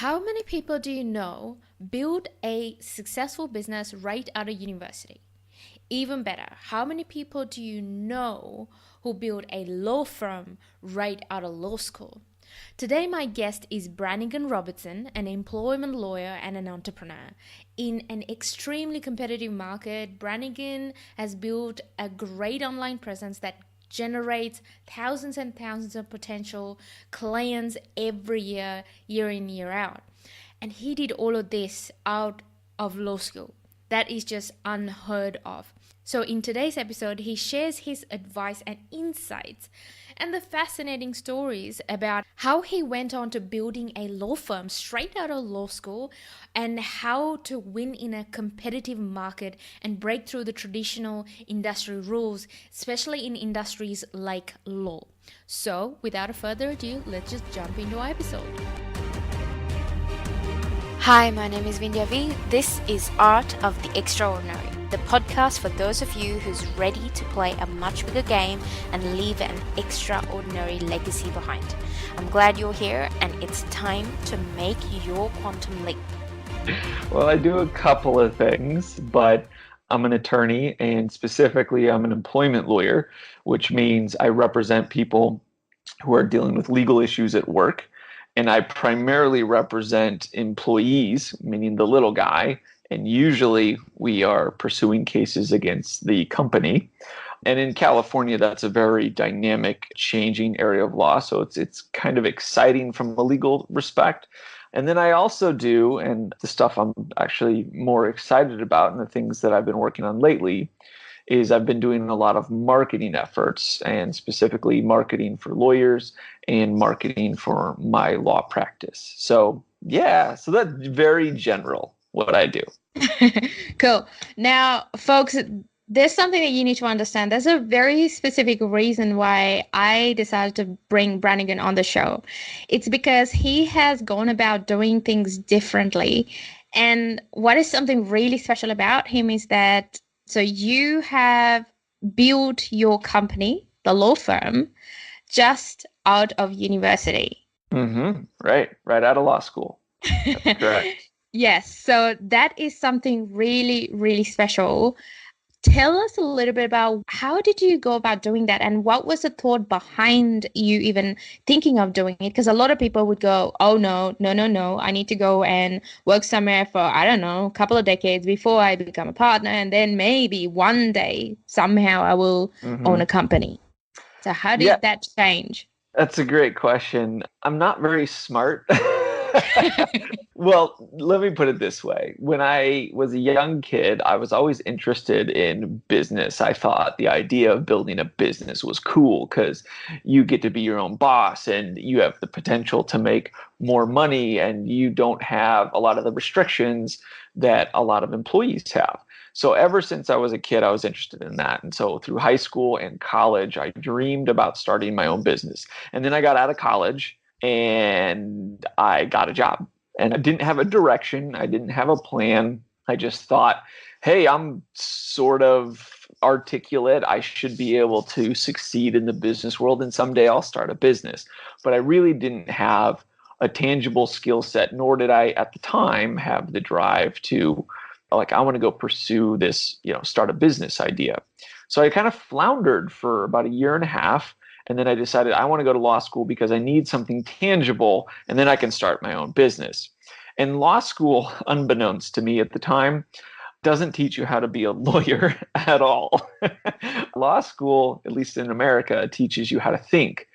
How many people do you know build a successful business right out of university? Even better, how many people do you know who build a law firm right out of law school? Today, my guest is Branigan Robertson, an employment lawyer and an entrepreneur. In an extremely competitive market, Branigan has built a great online presence that generates thousands and thousands of potential clients every year, year in, year out. And he did all of this out of law school. That is just unheard of. So in today's episode, he shares his advice and insights and the fascinating stories about how he went on to building a law firm straight out of law school and how to win in a competitive market and break through the traditional industry rules, especially in industries like law. So without further ado, let's just jump into our episode. Hi, my name is Vindhya V. This is Art of the Extraordinary, the podcast for those of you who's ready to play a much bigger game and leave an extraordinary legacy behind. I'm glad you're here, and it's time to make your quantum leap. Well, I do a couple of things, but I'm an attorney, and specifically I'm an employment lawyer, which means I represent people who are dealing with legal issues at work. And I primarily represent employees, meaning the little guy, and usually we are pursuing cases against the company. And in California, that's a very dynamic, changing area of law. So it's kind of exciting from a legal respect. And then I also do, and the stuff I'm actually more excited about and the things that I've been working on lately, is I've been doing a lot of marketing efforts, and specifically marketing for lawyers and marketing for my law practice. So yeah, so that's very general what I do. Cool. Now, folks, there's something that you need to understand. There's a very specific reason why I decided to bring Branigan on the show. It's because he has gone about doing things differently. And what is something really special about him is that so you have built your company, the law firm, just out of university. Right out of law school. That's correct. Yes, so that is something really, really special. Tell us a little bit about how did you go about doing that, and what was the thought behind you even thinking of doing it? Because a lot of people would go, oh, no, I need to go and work somewhere for, I don't know, a couple of decades before I become a partner, and then maybe one day somehow I will own a company. So how did that change? That's a great question. I'm not very smart. Well, let me put it this way. When I was a young kid, I was always interested in business. I thought the idea of building a business was cool because you get to be your own boss and you have the potential to make more money, and you don't have a lot of the restrictions that a lot of employees have. So ever since I was a kid, I was interested in that. And so through high school and college, I dreamed about starting my own business. And then I got out of college and I got a job. And I didn't have a direction. I didn't have a plan. I just thought, hey, I'm sort of articulate. I should be able to succeed in the business world, and someday I'll start a business. But I really didn't have a tangible skill set, nor did I at the time have the drive to, like, I want to go pursue this, start a business idea. So I kind of floundered for about a year and a half. And then I decided I want to go to law school because I need something tangible, and then I can start my own business. And law school, unbeknownst to me at the time, doesn't teach you how to be a lawyer at all. Law school, at least in America, teaches you how to think.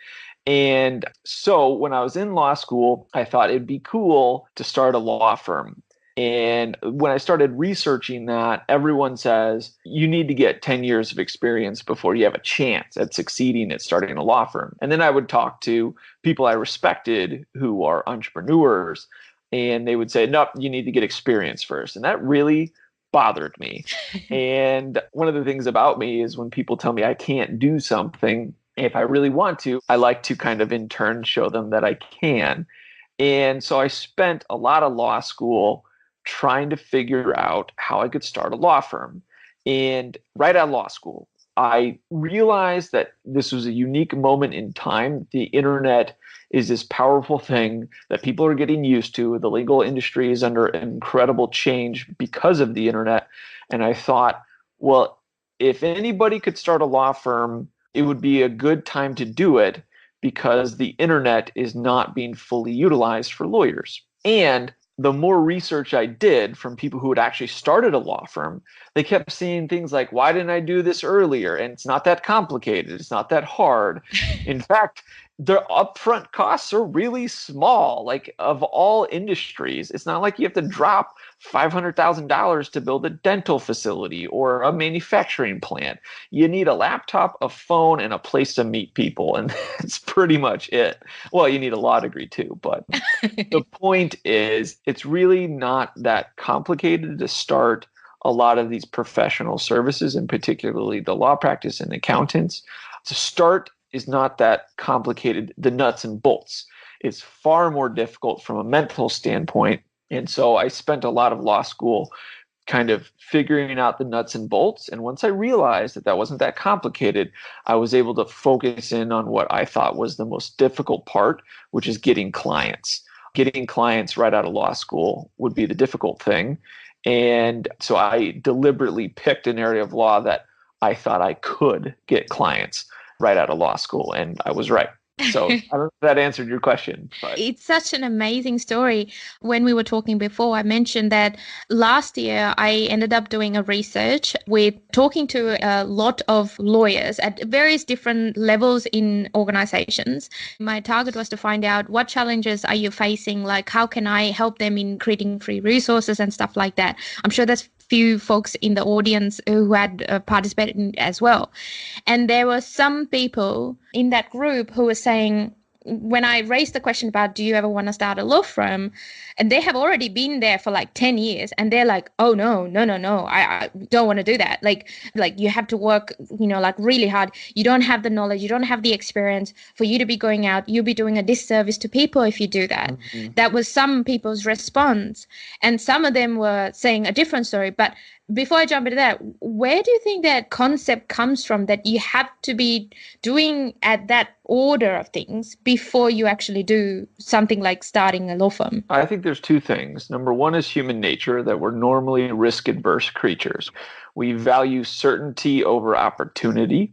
And so when I was in law school, I thought it'd be cool to start a law firm. And when I started researching that, everyone says you need to get 10 years of experience before you have a chance at succeeding at starting a law firm. And then I would talk to people I respected who are entrepreneurs, and they would say, nope, you need to get experience first. And that really bothered me. And one of the things about me is when people tell me I can't do something, if I really want to, I like to kind of in turn show them that I can. And so I spent a lot of law school trying to figure out how I could start a law firm. And right out of law school, I realized that this was a unique moment in time. The internet is this powerful thing that people are getting used to. The legal industry is under incredible change because of the internet. And I thought, well, if anybody could start a law firm, it would be a good time to do it because the internet is not being fully utilized for lawyers. And the more research I did from people who had actually started a law firm, they kept seeing things like, why didn't I do this earlier? And it's not that complicated. It's not that hard. In fact, their upfront costs are really small. Like, of all industries, it's not like you have to drop $500,000 to build a dental facility or a manufacturing plant. You need a laptop, a phone, and a place to meet people. And that's pretty much it. Well, you need a law degree too. But the point is, it's really not that complicated to start a lot of these professional services, and particularly the law practice and accountants. To start is not that complicated, the nuts and bolts. It's far more difficult from a mental standpoint. And so I spent a lot of law school kind of figuring out the nuts and bolts. And once I realized that that wasn't that complicated, I was able to focus in on what I thought was the most difficult part, which is getting clients. Getting clients right out of law school would be the difficult thing. And so I deliberately picked an area of law that I thought I could get clients right out of law school, and I was right. So I don't know if that answered your question. But it's such an amazing story. When we were talking before, I mentioned that last year I ended up doing a research with talking to a lot of lawyers at various different levels in organizations. My target was to find out what challenges are you facing, like how can I help them in creating free resources and stuff like that. I'm sure there's few folks in the audience who had participated in as well. And there were some people in that group who were saying, when I raised the question about, do you ever want to start a law firm? And they have already been there for like 10 years. And they're like, oh, no, I don't want to do that. Like you have to work, like really hard. You don't have the knowledge. You don't have the experience for you to be going out. You'll be doing a disservice to people if you do that. Mm-hmm. That was some people's response. And some of them were saying a different story. But before I jump into that, where do you think that concept comes from, that you have to be doing at that order of things before you actually do something like starting a law firm? I think there's two things. Number one is human nature, that we're normally risk-adverse creatures. We value certainty over opportunity.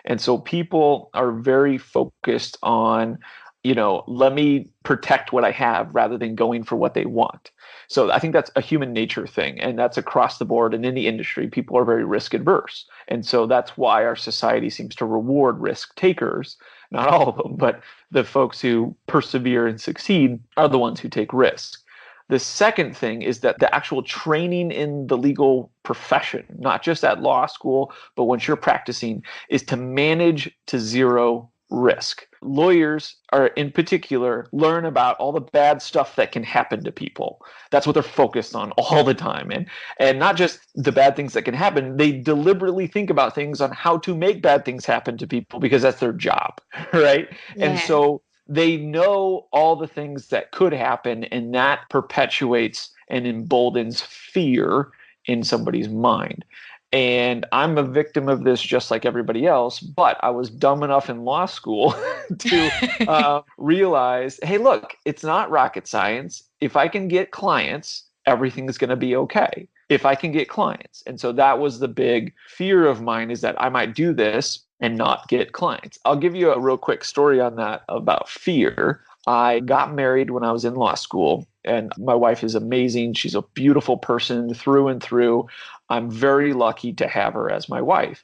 And so people are very focused on, let me protect what I have rather than going for what they want. So I think that's a human nature thing, and that's across the board. And in the industry, people are very risk adverse. And so that's why our society seems to reward risk takers. Not all of them, but the folks who persevere and succeed are the ones who take risks. The second thing is that the actual training in the legal profession, not just at law school, but once you're practicing, is to manage to zero risk. Lawyers are, in particular, learn about all the bad stuff that can happen to people. That's what they're focused on all the time. And not just the bad things that can happen, they deliberately think about things on how to make bad things happen to people because that's their job, right? Yeah. And so they know all the things that could happen, and that perpetuates and emboldens fear in somebody's mind. And I'm a victim of this just like everybody else, but I was dumb enough in law school to realize, hey, look, it's not rocket science. If I can get clients, everything's going to be okay. If I can get clients. And so that was the big fear of mine, is that I might do this and not get clients. I'll give you a real quick story on that about fear. I got married when I was in law school, and my wife is amazing. She's a beautiful person through and through. I'm very lucky to have her as my wife.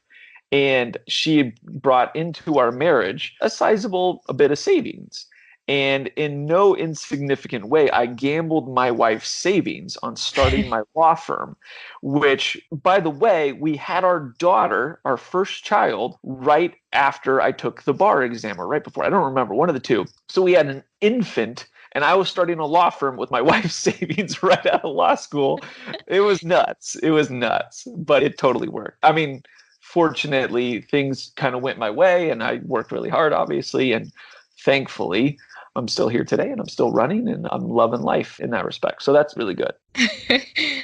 And she brought into our marriage a bit of savings. And in no insignificant way, I gambled my wife's savings on starting my law firm, which, by the way, we had our daughter, our first child, right after I took the bar exam, or right before. I don't remember, one of the two. So we had an infant, and I was starting a law firm with my wife's savings right out of law school. It was nuts. But it totally worked. I mean, fortunately, things kind of went my way, and I worked really hard, obviously, and thankfully, I'm still here today, and I'm still running, and I'm loving life in that respect. So that's really good.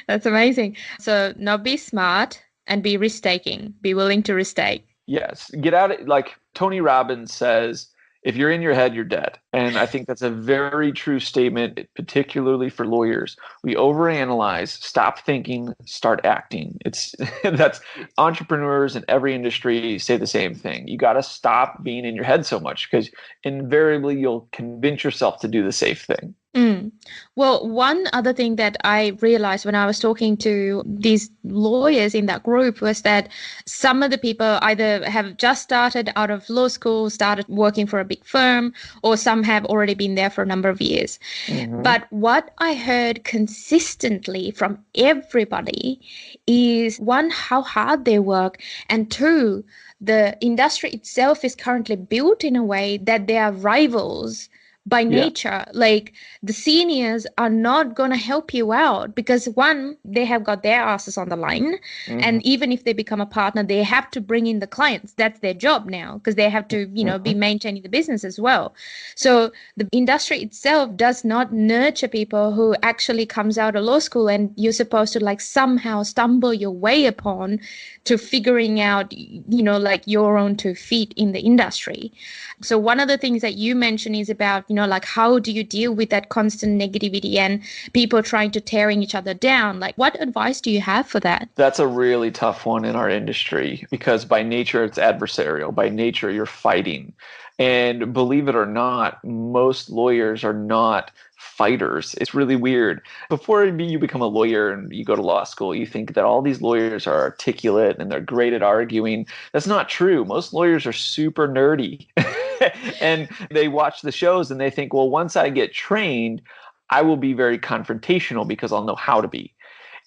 That's amazing. So now be smart and be risk-taking. Be willing to risk-take. Yes. Get out of, like Tony Robbins says, If you're in your head, you're dead. And I think that's a very true statement, particularly for lawyers. We overanalyze, stop thinking, start acting. It's that's entrepreneurs in every industry say the same thing. You got to stop being in your head so much because invariably you'll convince yourself to do the safe thing. Mm. Well, one other thing that I realized when I was talking to these lawyers in that group was that some of the people either have just started out of law school, started working for a big firm, or some have already been there for a number of years. Mm-hmm. But what I heard consistently from everybody is one, how hard they work, and two, the industry itself is currently built in a way that they are rivals by nature. Like the seniors are not going to help you out because one, they have got their asses on the line. Mm-hmm. And even if they become a partner, they have to bring in the clients. That's their job now because they have to, be maintaining the business as well. So the industry itself does not nurture people who actually comes out of law school and you're supposed to like somehow stumble your way upon to figuring out, like your own 2 feet in the industry. So one of the things that you mentioned is about, like how do you deal with that constant negativity and people trying to tearing each other down? Like what advice do you have for that? That's a really tough one in our industry because by nature it's adversarial. By nature you're fighting. And believe it or not, most lawyers are not fighters. It's really weird. Before you become a lawyer and you go to law school, you think that all these lawyers are articulate and they're great at arguing. That's not true. Most lawyers are super nerdy. And they watch the shows and they think, well, once I get trained, I will be very confrontational because I'll know how to be.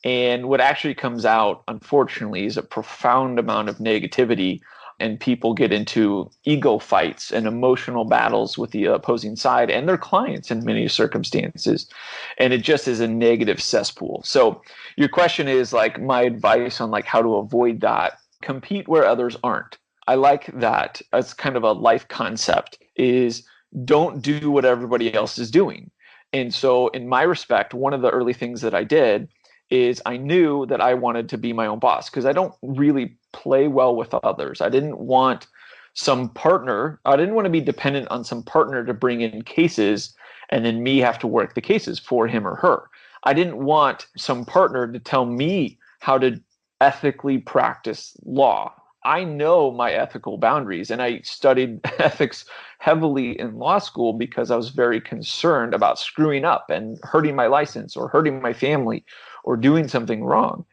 And what actually comes out, unfortunately, is a profound amount of negativity, and people get into ego fights and emotional battles with the opposing side and their clients in many circumstances. And it just is a negative cesspool. So your question is like my advice on like how to avoid that. Compete where others aren't. I like that as kind of a life concept is don't do what everybody else is doing. And so in my respect, one of the early things that I did is I knew that I wanted to be my own boss because I don't really play well with others. I didn't want some partner. I didn't want to be dependent on some partner to bring in cases and then me have to work the cases for him or her. I didn't want some partner to tell me how to ethically practice law. I know my ethical boundaries, and I studied ethics heavily in law school because I was very concerned about screwing up and hurting my license or hurting my family or doing something wrong.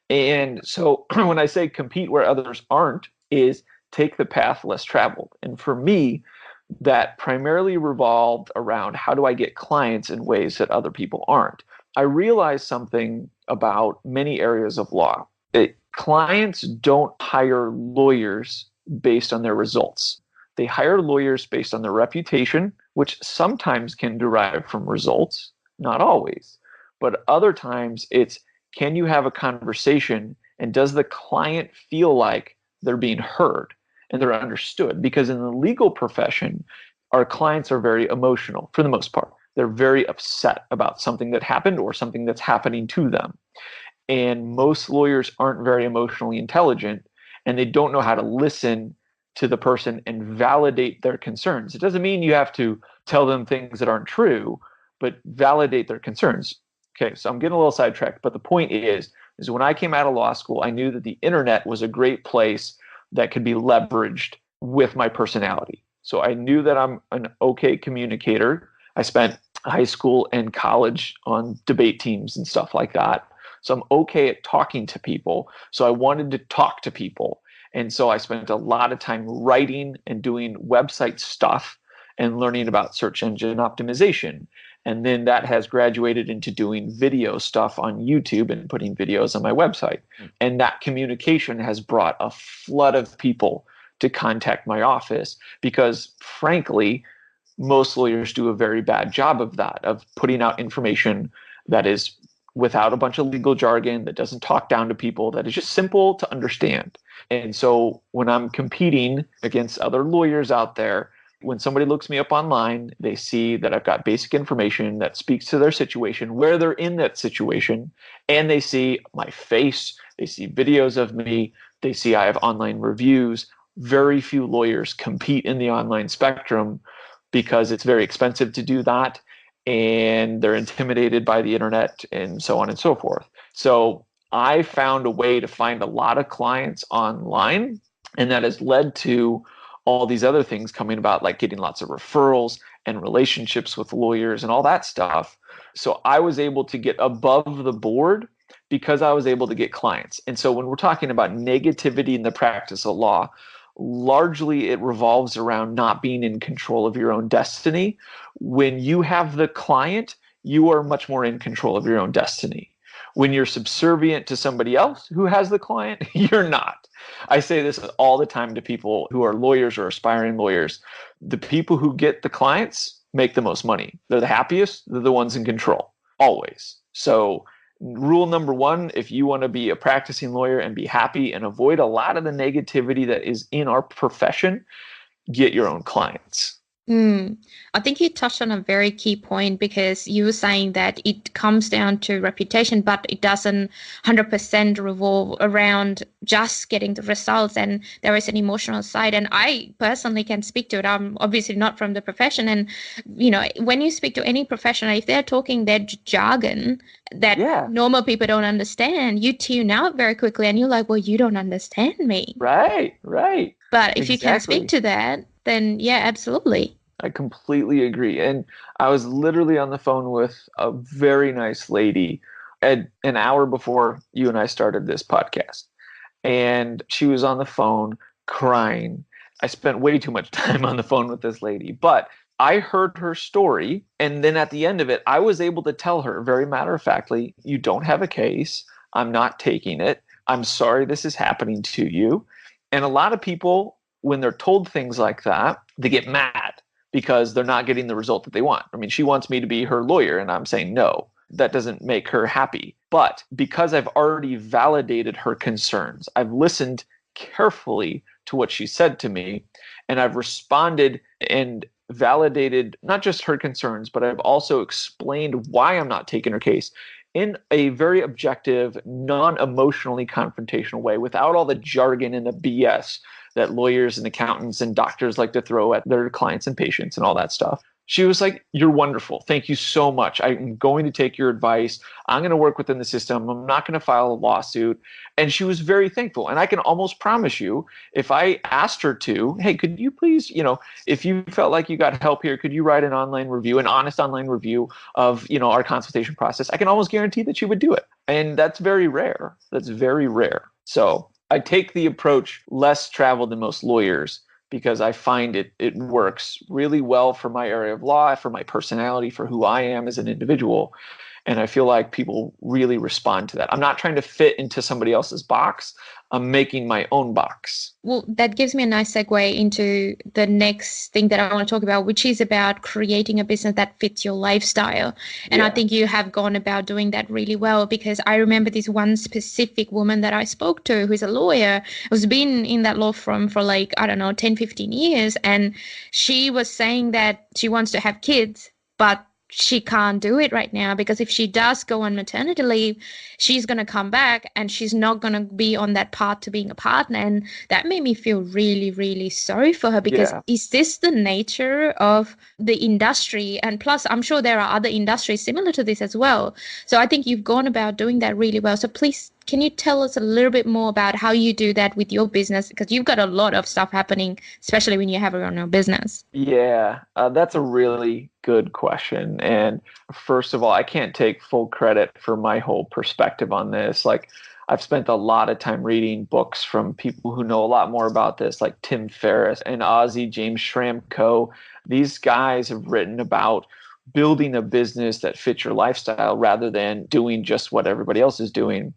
And so when I say compete where others aren't, is take the path less traveled. And for me, that primarily revolved around how do I get clients in ways that other people aren't. I realized something about many areas of law. Clients don't hire lawyers based on their results. They hire lawyers based on their reputation, which sometimes can derive from results, not always. But other times it's, can you have a conversation and does the client feel like they're being heard and they're understood? Because in the legal profession, our clients are very emotional for the most part. They're very upset about something that happened or something that's happening to them. And most lawyers aren't very emotionally intelligent and they don't know how to listen to the person and validate their concerns. It doesn't mean you have to tell them things that aren't true, but validate their concerns. Okay, so I'm getting a little sidetracked, but the point is when I came out of law school, I knew that the internet was a great place that could be leveraged with my personality. So I knew that I'm an okay communicator. I spent high school and college on debate teams and stuff like that. So I'm okay at talking to people. So I wanted to talk to people. And so I spent a lot of time writing and doing website stuff and learning about search engine optimization. And then that has graduated into doing video stuff on YouTube and putting videos on my website. And that communication has brought a flood of people to contact my office because, frankly, most lawyers do a very bad job of that, of putting out information that is without a bunch of legal jargon, that doesn't talk down to people, that is just simple to understand. And so when I'm competing against other lawyers out there, when somebody looks me up online, they see that I've got basic information that speaks to their situation, where they're in that situation, and they see my face, they see videos of me, they see I have online reviews. Very few lawyers compete in the online spectrum. because it's very expensive to do that, and they're intimidated by the internet and so on and so forth. So I found a way to find a lot of clients online, and that has led to all these other things coming about, like getting lots of referrals and relationships with lawyers and all that stuff. So I was able to get above the board because I was able to get clients. And so when we're talking about negativity in the practice of law, largely it revolves around not being in control of your own destiny. When you have the client, you are much more in control of your own destiny. When you're subservient to somebody else who has the client, you're not. I say this all the time to people who are lawyers or aspiring lawyers. The people who get the clients make the most money. They're the happiest. They're the ones in control, always. So rule number one, if you want to be a practicing lawyer and be happy and avoid a lot of the negativity that is in our profession, get your own clients. I think you touched on a very key point, because you were saying that it comes down to reputation, but it doesn't 100% revolve around just getting the results, and there is an emotional side. And I personally can speak to it. I'm obviously not from the profession. And, when you speak to any professional, if they're talking their jargon that normal people don't understand, you tune out very quickly and you're like, well, you don't understand me. Right. But if you can speak to that, then yeah, absolutely. I completely agree. And I was literally on the phone with a very nice lady an hour before you and I started this podcast. And she was on the phone crying. I spent way too much time on the phone with this lady, but I heard her story. And then at the end of it, I was able to tell her very matter-of-factly, you don't have a case. I'm not taking it. I'm sorry this is happening to you. And a lot of people, when they're told things like that, they get mad because they're not getting the result that they want. I mean, she wants me to be her lawyer, and I'm saying no. That doesn't make her happy. But because I've already validated her concerns, I've listened carefully to what she said to me, and I've responded and validated not just her concerns, but I've also explained why I'm not taking her case in a very objective, non-emotionally confrontational way, without all the jargon and the BS that lawyers and accountants and doctors like to throw at their clients and patients and all that stuff. She was like, you're wonderful. Thank you so much. I'm going to take your advice. I'm going to work within the system. I'm not going to file a lawsuit. And she was very thankful. And I can almost promise you, if I asked her to, hey, could you please, if you felt like you got help here, could you write an online review, an honest online review of, our consultation process? I can almost guarantee that she would do it. And that's very rare. That's very rare. So I take the approach less traveled than most lawyers, because I find it works really well for my area of law, for my personality, for who I am as an individual. And I feel like people really respond to that. I'm not trying to fit into somebody else's box. I'm making my own box. Well, that gives me a nice segue into the next thing that I want to talk about, which is about creating a business that fits your lifestyle. And I think you have gone about doing that really well, because I remember this one specific woman that I spoke to, who's a lawyer, who's been in that law firm for 10, 15 years. And she was saying that she wants to have kids, but she can't do it right now, because if she does go on maternity leave, she's going to come back and she's not going to be on that path to being a partner. And that made me feel really, really sorry for her, because is this the nature of the industry? And plus, I'm sure there are other industries similar to this as well. So I think you've gone about doing that really well. So please, can you tell us a little bit more about how you do that with your business? Because you've got a lot of stuff happening, especially when you have your own business. Yeah, that's a really good question. And first of all, I can't take full credit for my whole perspective on this. I've spent a lot of time reading books from people who know a lot more about this, like Tim Ferriss and Ozzy, James Schramko. These guys have written about building a business that fits your lifestyle rather than doing just what everybody else is doing.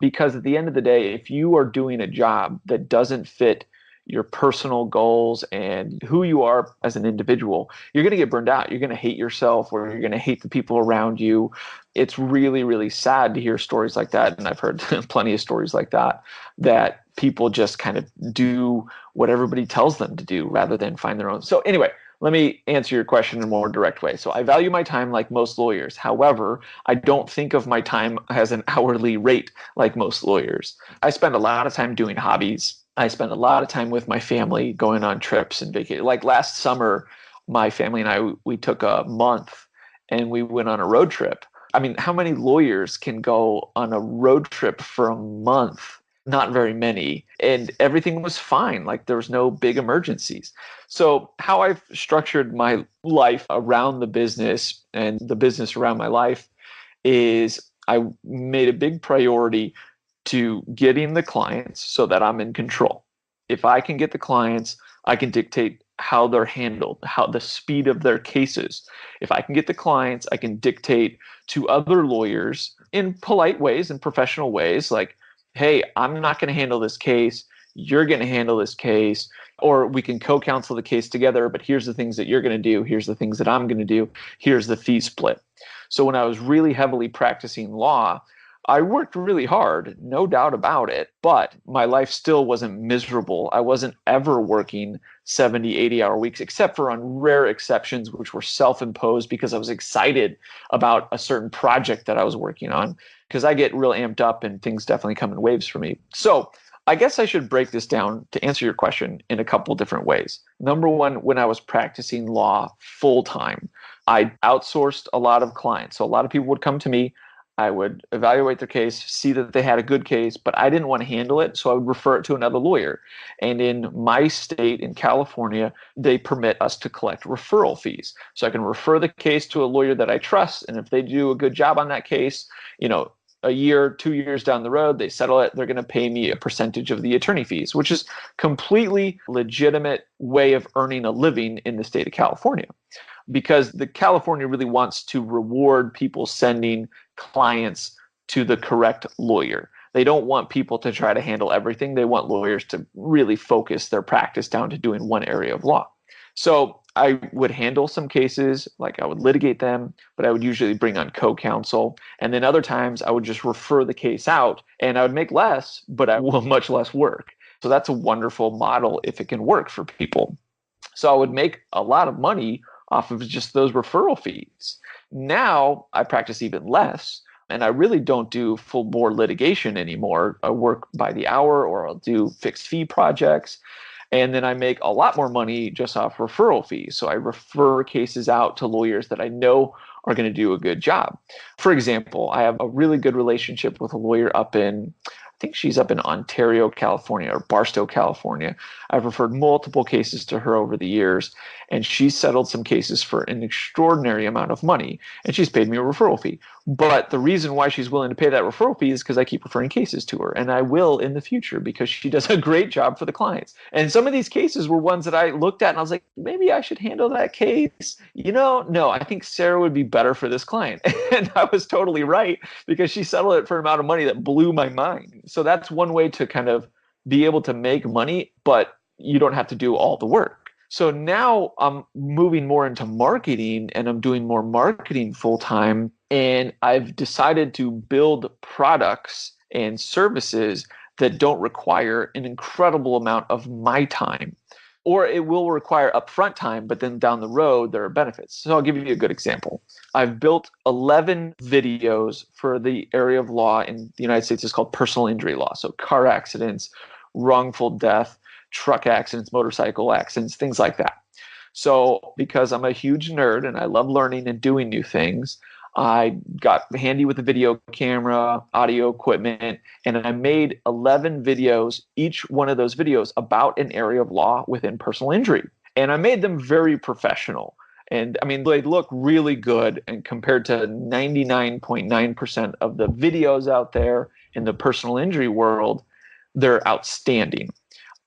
Because at the end of the day, if you are doing a job that doesn't fit your personal goals and who you are as an individual, you're going to get burned out. You're going to hate yourself, or you're going to hate the people around you. It's really, really sad to hear stories like that. And I've heard plenty of stories like that people just kind of do what everybody tells them to do rather than find their own. So anyway, let me answer your question in a more direct way. So I value my time like most lawyers. However, I don't think of my time as an hourly rate like most lawyers. I spend a lot of time doing hobbies. I spend a lot of time with my family, going on trips and vacation. Like last summer, my family and I, we took a month and we went on a road trip. I mean, how many lawyers can go on a road trip for a month? Not very many. And everything was fine. Like there was no big emergencies. So how I've structured my life around the business and the business around my life is I made a big priority to getting the clients so that I'm in control. If I can get the clients, I can dictate how they're handled, how the speed of their cases. If I can get the clients, I can dictate to other lawyers in polite ways and professional ways, like, hey, I'm not going to handle this case. You're going to handle this case. Or we can co-counsel the case together, but here's the things that you're going to do. Here's the things that I'm going to do. Here's the fee split. So when I was really heavily practicing law, I worked really hard, no doubt about it, but my life still wasn't miserable. I wasn't ever working 70, 80-hour weeks, except for on rare exceptions, which were self-imposed because I was excited about a certain project that I was working on, because I get real amped up and things definitely come in waves for me. So I guess I should break this down to answer your question in a couple different ways. Number one, when I was practicing law full-time, I outsourced a lot of clients. So a lot of people would come to me. I would evaluate their case, see that they had a good case, but I didn't want to handle it, so I would refer it to another lawyer. And in my state, in California, they permit us to collect referral fees. So I can refer the case to a lawyer that I trust, and if they do a good job on that case, a year, 2 years down the road, they settle it, they're going to pay me a percentage of the attorney fees, which is completely legitimate way of earning a living in the state of California. Because the California really wants to reward people sending clients to the correct lawyer. They don't want people to try to handle everything. They want lawyers to really focus their practice down to doing one area of law. So I would handle some cases, like I would litigate them, but I would usually bring on co-counsel. And then other times I would just refer the case out and I would make less, but I will much less work. So that's a wonderful model if it can work for people. So I would make a lot of money off of just those referral fees. Now I practice even less, and I really don't do full bore litigation anymore. I work by the hour, or I'll do fixed fee projects. And then I make a lot more money just off referral fees. So I refer cases out to lawyers that I know are going to do a good job. For example, I have a really good relationship with a lawyer up in, I think she's up in Ontario, California, or Barstow, California. I've referred multiple cases to her over the years, and she's settled some cases for an extraordinary amount of money, and she's paid me a referral fee. But the reason why she's willing to pay that referral fee is because I keep referring cases to her, and I will in the future because she does a great job for the clients. And some of these cases were ones that I looked at and I was like, maybe I should handle that case. No, I think Sarah would be better for this client. And I was totally right because she settled it for an amount of money that blew my mind. So that's one way to kind of be able to make money, but you don't have to do all the work. So now I'm moving more into marketing, and I'm doing more marketing full time. And I've decided to build products and services that don't require an incredible amount of my time. Or it will require upfront time, but then down the road, there are benefits. So I'll give you a good example. I've built 11 videos for the area of law in the United States. It's called personal injury law. So car accidents, wrongful death, truck accidents, motorcycle accidents, things like that. So because I'm a huge nerd and I love learning and doing new things, I got handy with the video camera, audio equipment, and I made 11 videos, each one of those videos about an area of law within personal injury. And I made them very professional. And I mean, they look really good, and compared to 99.9% of the videos out there in the personal injury world, they're outstanding.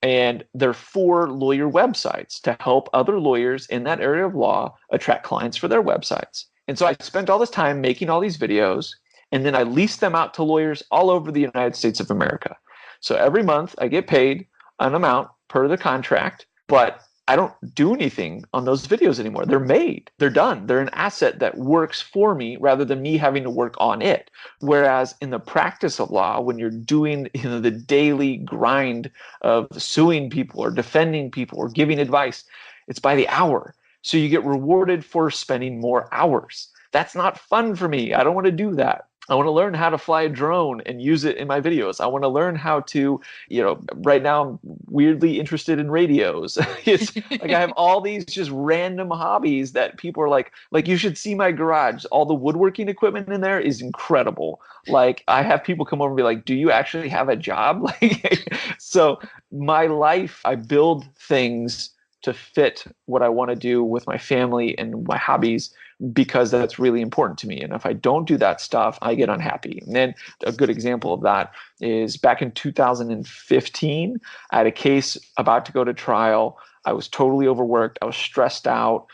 And they're for lawyer websites to help other lawyers in that area of law attract clients for their websites. And so I spent all this time making all these videos, and then I leased them out to lawyers all over the United States of America. So every month I get paid an amount per the contract, but I don't do anything on those videos anymore. They're made. They're done. They're an asset that works for me rather than me having to work on it. Whereas in the practice of law, when you're doing the daily grind of suing people or defending people or giving advice, it's by the hour. So you get rewarded for spending more hours. That's not fun for me. I don't want to do that. I want to learn how to fly a drone and use it in my videos. I want to learn how to, right now I'm weirdly interested in radios. It's like I have all these just random hobbies that people are like you should see my garage. All the woodworking equipment in there is incredible. Like I have people come over and be like, "Do you actually have a job?" Like, so my life, I build things to fit what I want to do with my family and my hobbies because that's really important to me. And if I don't do that stuff, I get unhappy. And then a good example of that is back in 2015, I had a case about to go to trial. I was totally overworked. I was stressed out.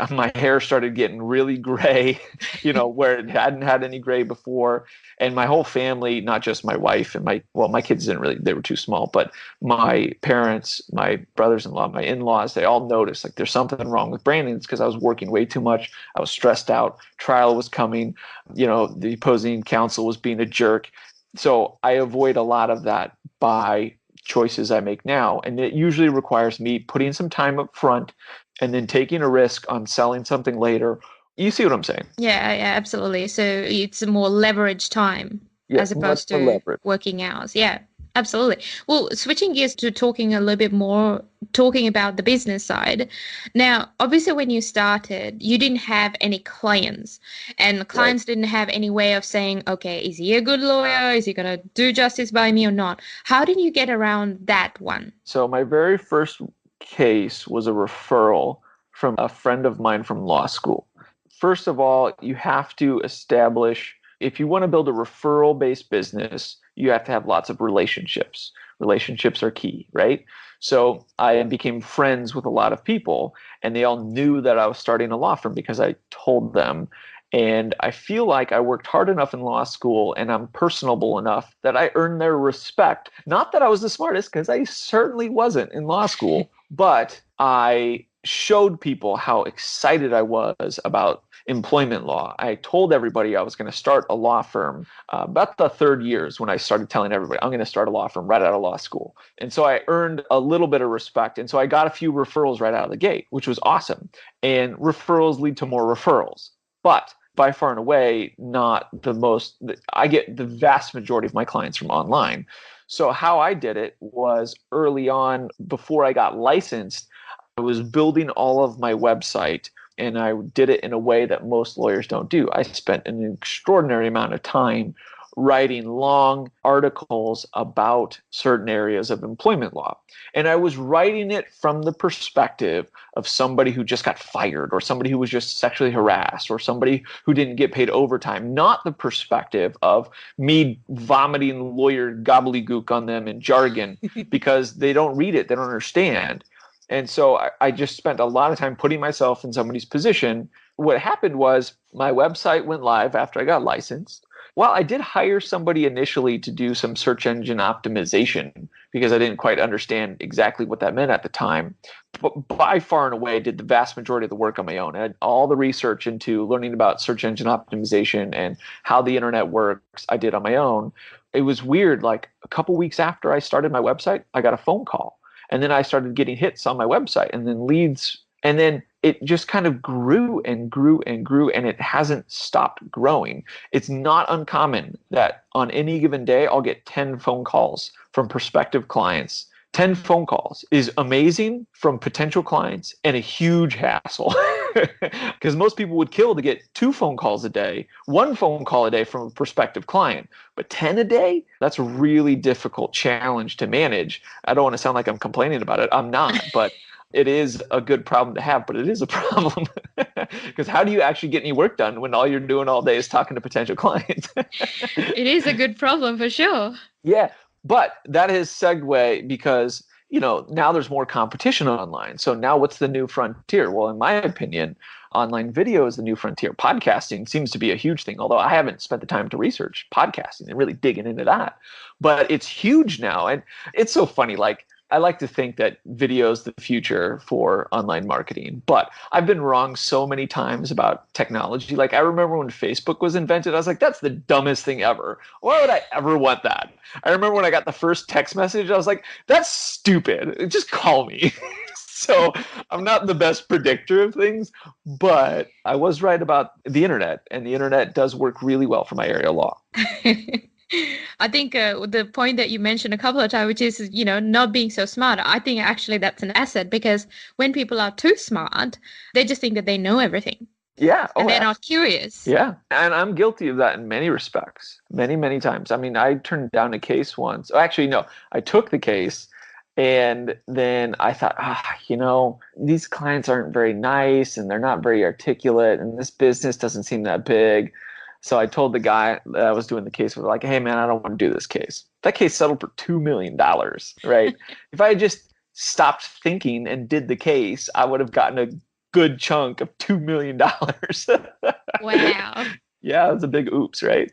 My hair started getting really gray, where it hadn't had any gray before. And my whole family, not just my wife and my kids didn't really, they were too small, but my parents, my brothers-in-law, my in-laws, they all noticed like there's something wrong with Brandon. It's because I was working way too much. I was stressed out. Trial was coming. The opposing counsel was being a jerk. So I avoid a lot of that by choices I make now. And it usually requires me putting some time up front and then taking a risk on selling something later. You see what I'm saying? Yeah, yeah, absolutely. So it's a more leverage time Yeah, as much opposed more to leverage. working hours. Yeah, absolutely. Well, switching gears to talking a little bit more, talking about the business side. Now, obviously, when you started, you didn't have any clients, and clients didn't have any way of saying, okay, is he a good lawyer? Is he going to do justice by me or not? How did you get around that one? So my very first case was a referral from a friend of mine from law school. First of all, you have to establish, if you want to build a referral-based business, you have to have lots of relationships. Relationships are key, right? So I became friends with a lot of people, and they all knew that I was starting a law firm because I told them. And I feel like I worked hard enough in law school and I'm personable enough that I earned their respect. Not that I was the smartest, because I certainly wasn't in law school, but I showed people how excited I was about employment law. I told everybody I was going to start a law firm about the third years when I started telling everybody I'm going to start a law firm right out of law school. And so I earned a little bit of respect. And so I got a few referrals right out of the gate, which was awesome. And referrals lead to more referrals. But by far and away, not the most. I get the vast majority of my clients from online. So how I did it was early on, before I got licensed, I was building all of my website, and I did it in a way that most lawyers don't do. I spent an extraordinary amount of time writing long articles about certain areas of employment law. And I was writing it from the perspective of somebody who just got fired, or somebody who was just sexually harassed, or somebody who didn't get paid overtime, not the perspective of me vomiting lawyer gobbledygook on them in jargon because they don't read it, they don't understand. And so I just spent a lot of time putting myself in somebody's position. What happened was my website went live after I got licensed. Well, I did hire somebody initially to do some search engine optimization because I didn't quite understand exactly what that meant at the time. But by far and away, did the vast majority of the work on my own. I had all the research into learning about search engine optimization and how the internet works, I did on my own. It was weird. Like a couple weeks after I started my website, I got a phone call. And then I started getting hits on my website and then leads. And then it just kind of grew and grew and grew, and it hasn't stopped growing. It's not uncommon that on any given day, I'll get 10 phone calls from prospective clients. 10 phone calls is amazing from potential clients and a huge hassle because most people would kill to get 2 phone calls a day, 1 phone call a day from a prospective client, but 10 a day, that's a really difficult challenge to manage. I don't want to sound like I'm complaining about it. I'm not, but it is a good problem to have, but it is a problem because how do you actually get any work done when all you're doing all day is talking to potential clients? It is a good problem for sure. Yeah, but that is segue because, now there's more competition online. So now what's the new frontier? Well, in my opinion, online video is the new frontier. Podcasting seems to be a huge thing, although I haven't spent the time to research podcasting and really digging into that. But it's huge now. And it's so funny. Like, I like to think that video is the future for online marketing, but I've been wrong so many times about technology. Like I remember when Facebook was invented, I was like, that's the dumbest thing ever. Why would I ever want that? I remember when I got the first text message, I was like, that's stupid. Just call me. So I'm not the best predictor of things, but I was right about the internet, and the internet does work really well for my area of law. I think the point that you mentioned a couple of times, which is, not being so smart, I think actually that's an asset, because when people are too smart, they just think that they know everything. Yeah. And they're not curious. Yeah. And I'm guilty of that in many respects, many, many times. I mean, I turned down a case once. Oh, actually, no, I took the case. And then I thought, these clients aren't very nice and they're not very articulate and this business doesn't seem that big. So I told the guy that I was doing the case with, like, hey, man, I don't want to do this case. That case settled for $2 million, right? If I had just stopped thinking and did the case, I would have gotten a good chunk of $2 million. Wow. Yeah, it's a big oops, right?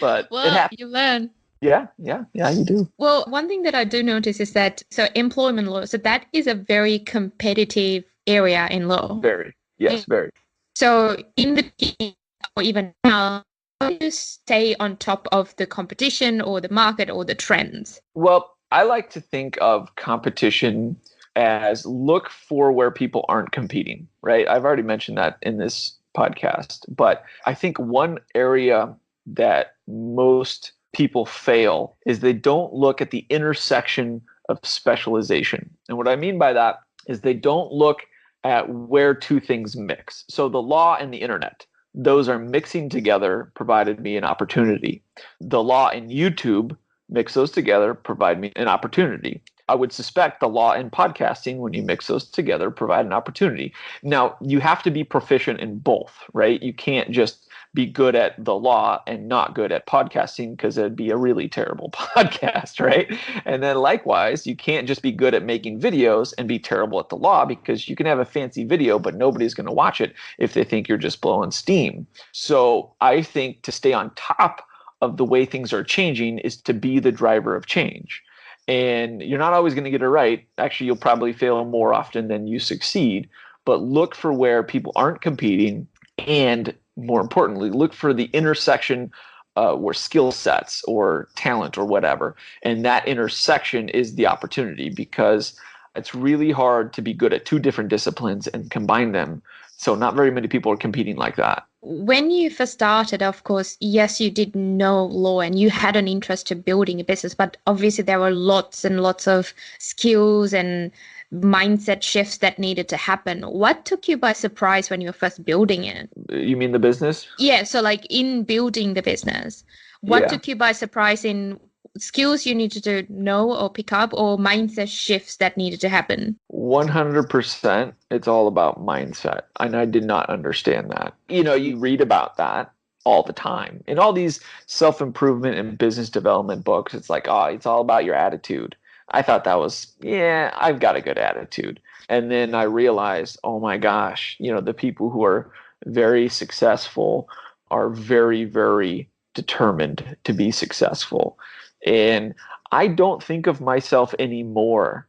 But well, you learn. Yeah, you do. Well, one thing that I do notice is that, so employment law, so that is a very competitive area in law. Very. Yes, very. So in the beginning, or even now, how do you stay on top of the competition or the market or the trends? Well, I like to think of competition as look for where people aren't competing, right? I've already mentioned that in this podcast, but I think one area that most people fail is they don't look at the intersection of specialization. And what I mean by that is they don't look at where two things mix. So the law and the internet, those are mixing together, provided me an opportunity. The law and YouTube, mix those together, provide me an opportunity. I would suspect the law and podcasting, when you mix those together, provide an opportunity. Now, you have to be proficient in both, right? You can't just be good at the law and not good at podcasting, because it'd be a really terrible podcast, right? And then likewise, you can't just be good at making videos and be terrible at the law, because you can have a fancy video, but nobody's going to watch it if they think you're just blowing steam. So I think to stay on top of the way things are changing is to be the driver of change. And you're not always going to get it right. Actually, you'll probably fail more often than you succeed. But look for where people aren't competing, and more importantly, look for the intersection where skill sets or talent or whatever. And that intersection is the opportunity, because it's really hard to be good at two different disciplines and combine them. So not very many people are competing like that. When you first started, of course, yes, you did know law and you had an interest to building a business, but obviously there were lots and lots of skills and mindset shifts that needed to happen. What took you by surprise when you were first building it? You mean the business? Yeah, so like in building the business, what took you by surprise in skills you needed to know or pick up, or mindset shifts that needed to happen? 100%. It's all about mindset. And I did not understand that. You read about that all the time. In all these self-improvement and business development books, it's like, it's all about your attitude. I thought that was, I've got a good attitude. And then I realized, oh my gosh, the people who are very successful are very, very determined to be successful. And I don't think of myself anymore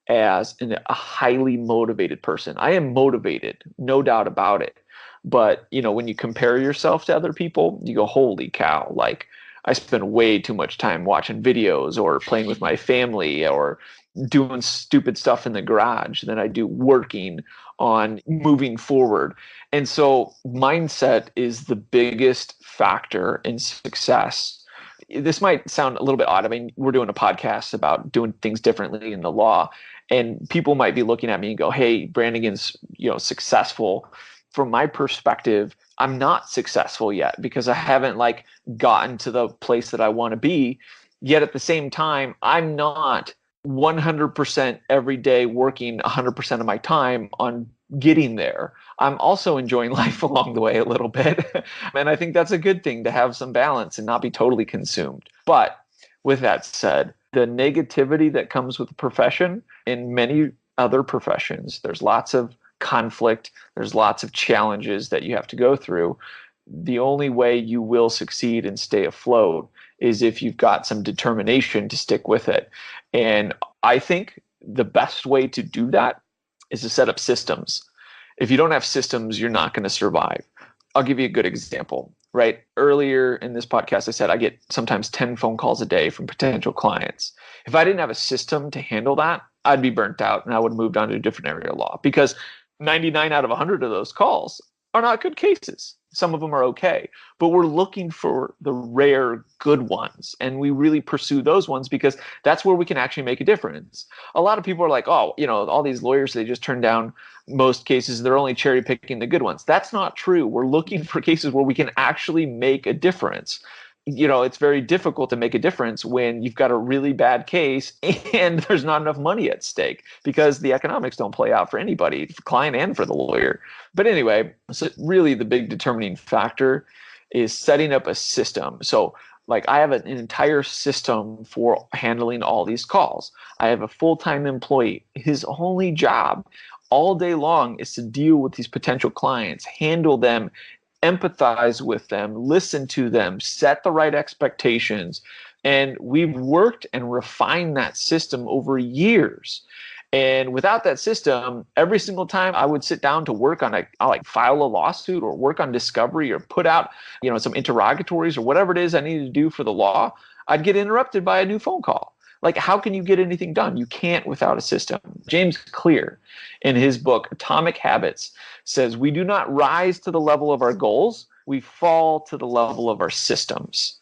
as a highly motivated person. I am motivated, no doubt about it. But, when you compare yourself to other people, you go, holy cow, like I spend way too much time watching videos or playing with my family or doing stupid stuff in the garage than I do working on moving forward. And so mindset is the biggest factor in success. This might sound a little bit odd. I mean, we're doing a podcast about doing things differently in the law, and people might be looking at me and go, hey, Branigan's, successful. From my perspective, I'm not successful yet, because I haven't gotten to the place that I want to be. Yet at the same time, I'm not 100% every day working 100% of my time on getting there. I'm also enjoying life along the way a little bit. And I think that's a good thing, to have some balance and not be totally consumed. But with that said, the negativity that comes with the profession, in many other professions, there's lots of conflict, there's lots of challenges that you have to go through. The only way you will succeed and stay afloat is if you've got some determination to stick with it. And I think the best way to do that is to set up systems. If you don't have systems, you're not going to survive. I'll give you a good example, right? Earlier in this podcast, I said I get sometimes 10 phone calls a day from potential clients. If I didn't have a system to handle that, I'd be burnt out and I would have moved on to a different area of law, because 99 out of 100 of those calls are not good cases. Some of them are okay, but we're looking for the rare good ones. And we really pursue those ones because that's where we can actually make a difference. A lot of people are like, oh, all these lawyers, they just turn down most cases. They're only cherry picking the good ones. That's not true. We're looking for cases where we can actually make a difference. It's very difficult to make a difference when you've got a really bad case and there's not enough money at stake, because the economics don't play out for anybody, for the client and for the lawyer. But anyway, so really the big determining factor is setting up a system. So like I have an entire system for handling all these calls. I have a full-time employee. His only job all day long is to deal with these potential clients, handle them, empathize with them, listen to them, set the right expectations. And we've worked and refined that system over years. And without that system, every single time I would sit down to work on I'll like file a lawsuit or work on discovery or put out, some interrogatories or whatever it is I needed to do for the law, I'd get interrupted by a new phone call. Like, how can you get anything done? You can't without a system. James Clear, in his book, Atomic Habits, says we do not rise to the level of our goals. We fall to the level of our systems.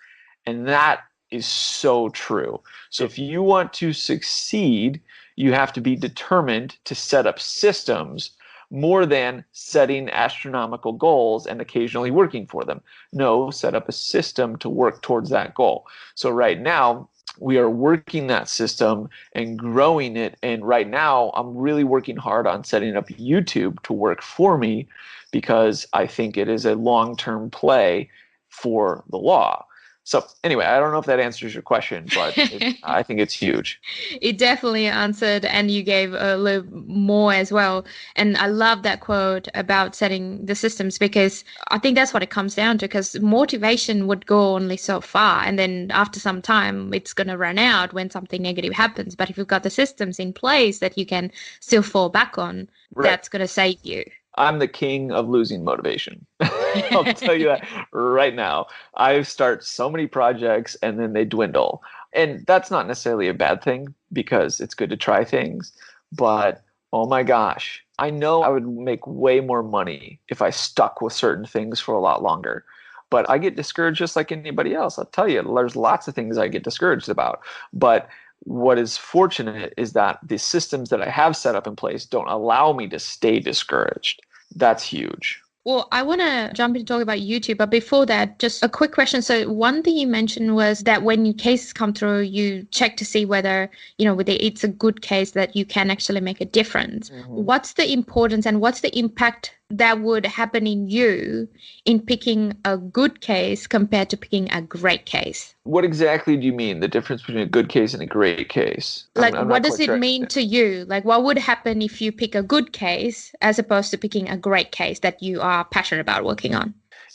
And that is so true. So if you want to succeed, you have to be determined to set up systems more than setting astronomical goals and occasionally working for them. No, set up a system to work towards that goal. So right now, we are working that system and growing it. And right now, I'm really working hard on setting up YouTube to work for me, because I think it is a long-term play for the law. So anyway, I don't know if that answers your question, but I think it's huge. It definitely answered, and you gave a little more as well. And I love that quote about setting the systems, because I think that's what it comes down to, because motivation would go only so far. And then after some time, it's going to run out when something negative happens. But if you've got the systems in place that you can still fall back on, right, that's going to save you. I'm the king of losing motivation. I'll tell you that right now. I start so many projects and then they dwindle. And that's not necessarily a bad thing, because it's good to try things. But oh my gosh, I know I would make way more money if I stuck with certain things for a lot longer. But I get discouraged just like anybody else. I'll tell you, there's lots of things I get discouraged about. But what is fortunate is that the systems that I have set up in place don't allow me to stay discouraged. That's huge. Well, I want to jump in to talk about YouTube, but before that, just a quick question. So one thing you mentioned was that when your cases come through, you check to see whether it's a good case that you can actually make a difference. Mm-hmm. What's the importance and what's the impact that would happen in you in picking a good case compared to picking a great case? What exactly do you mean, the difference between a good case and a great case? Like, what does it mean to you? Like, what would happen if you pick a good case as opposed to picking a great case that you are passionate about working on?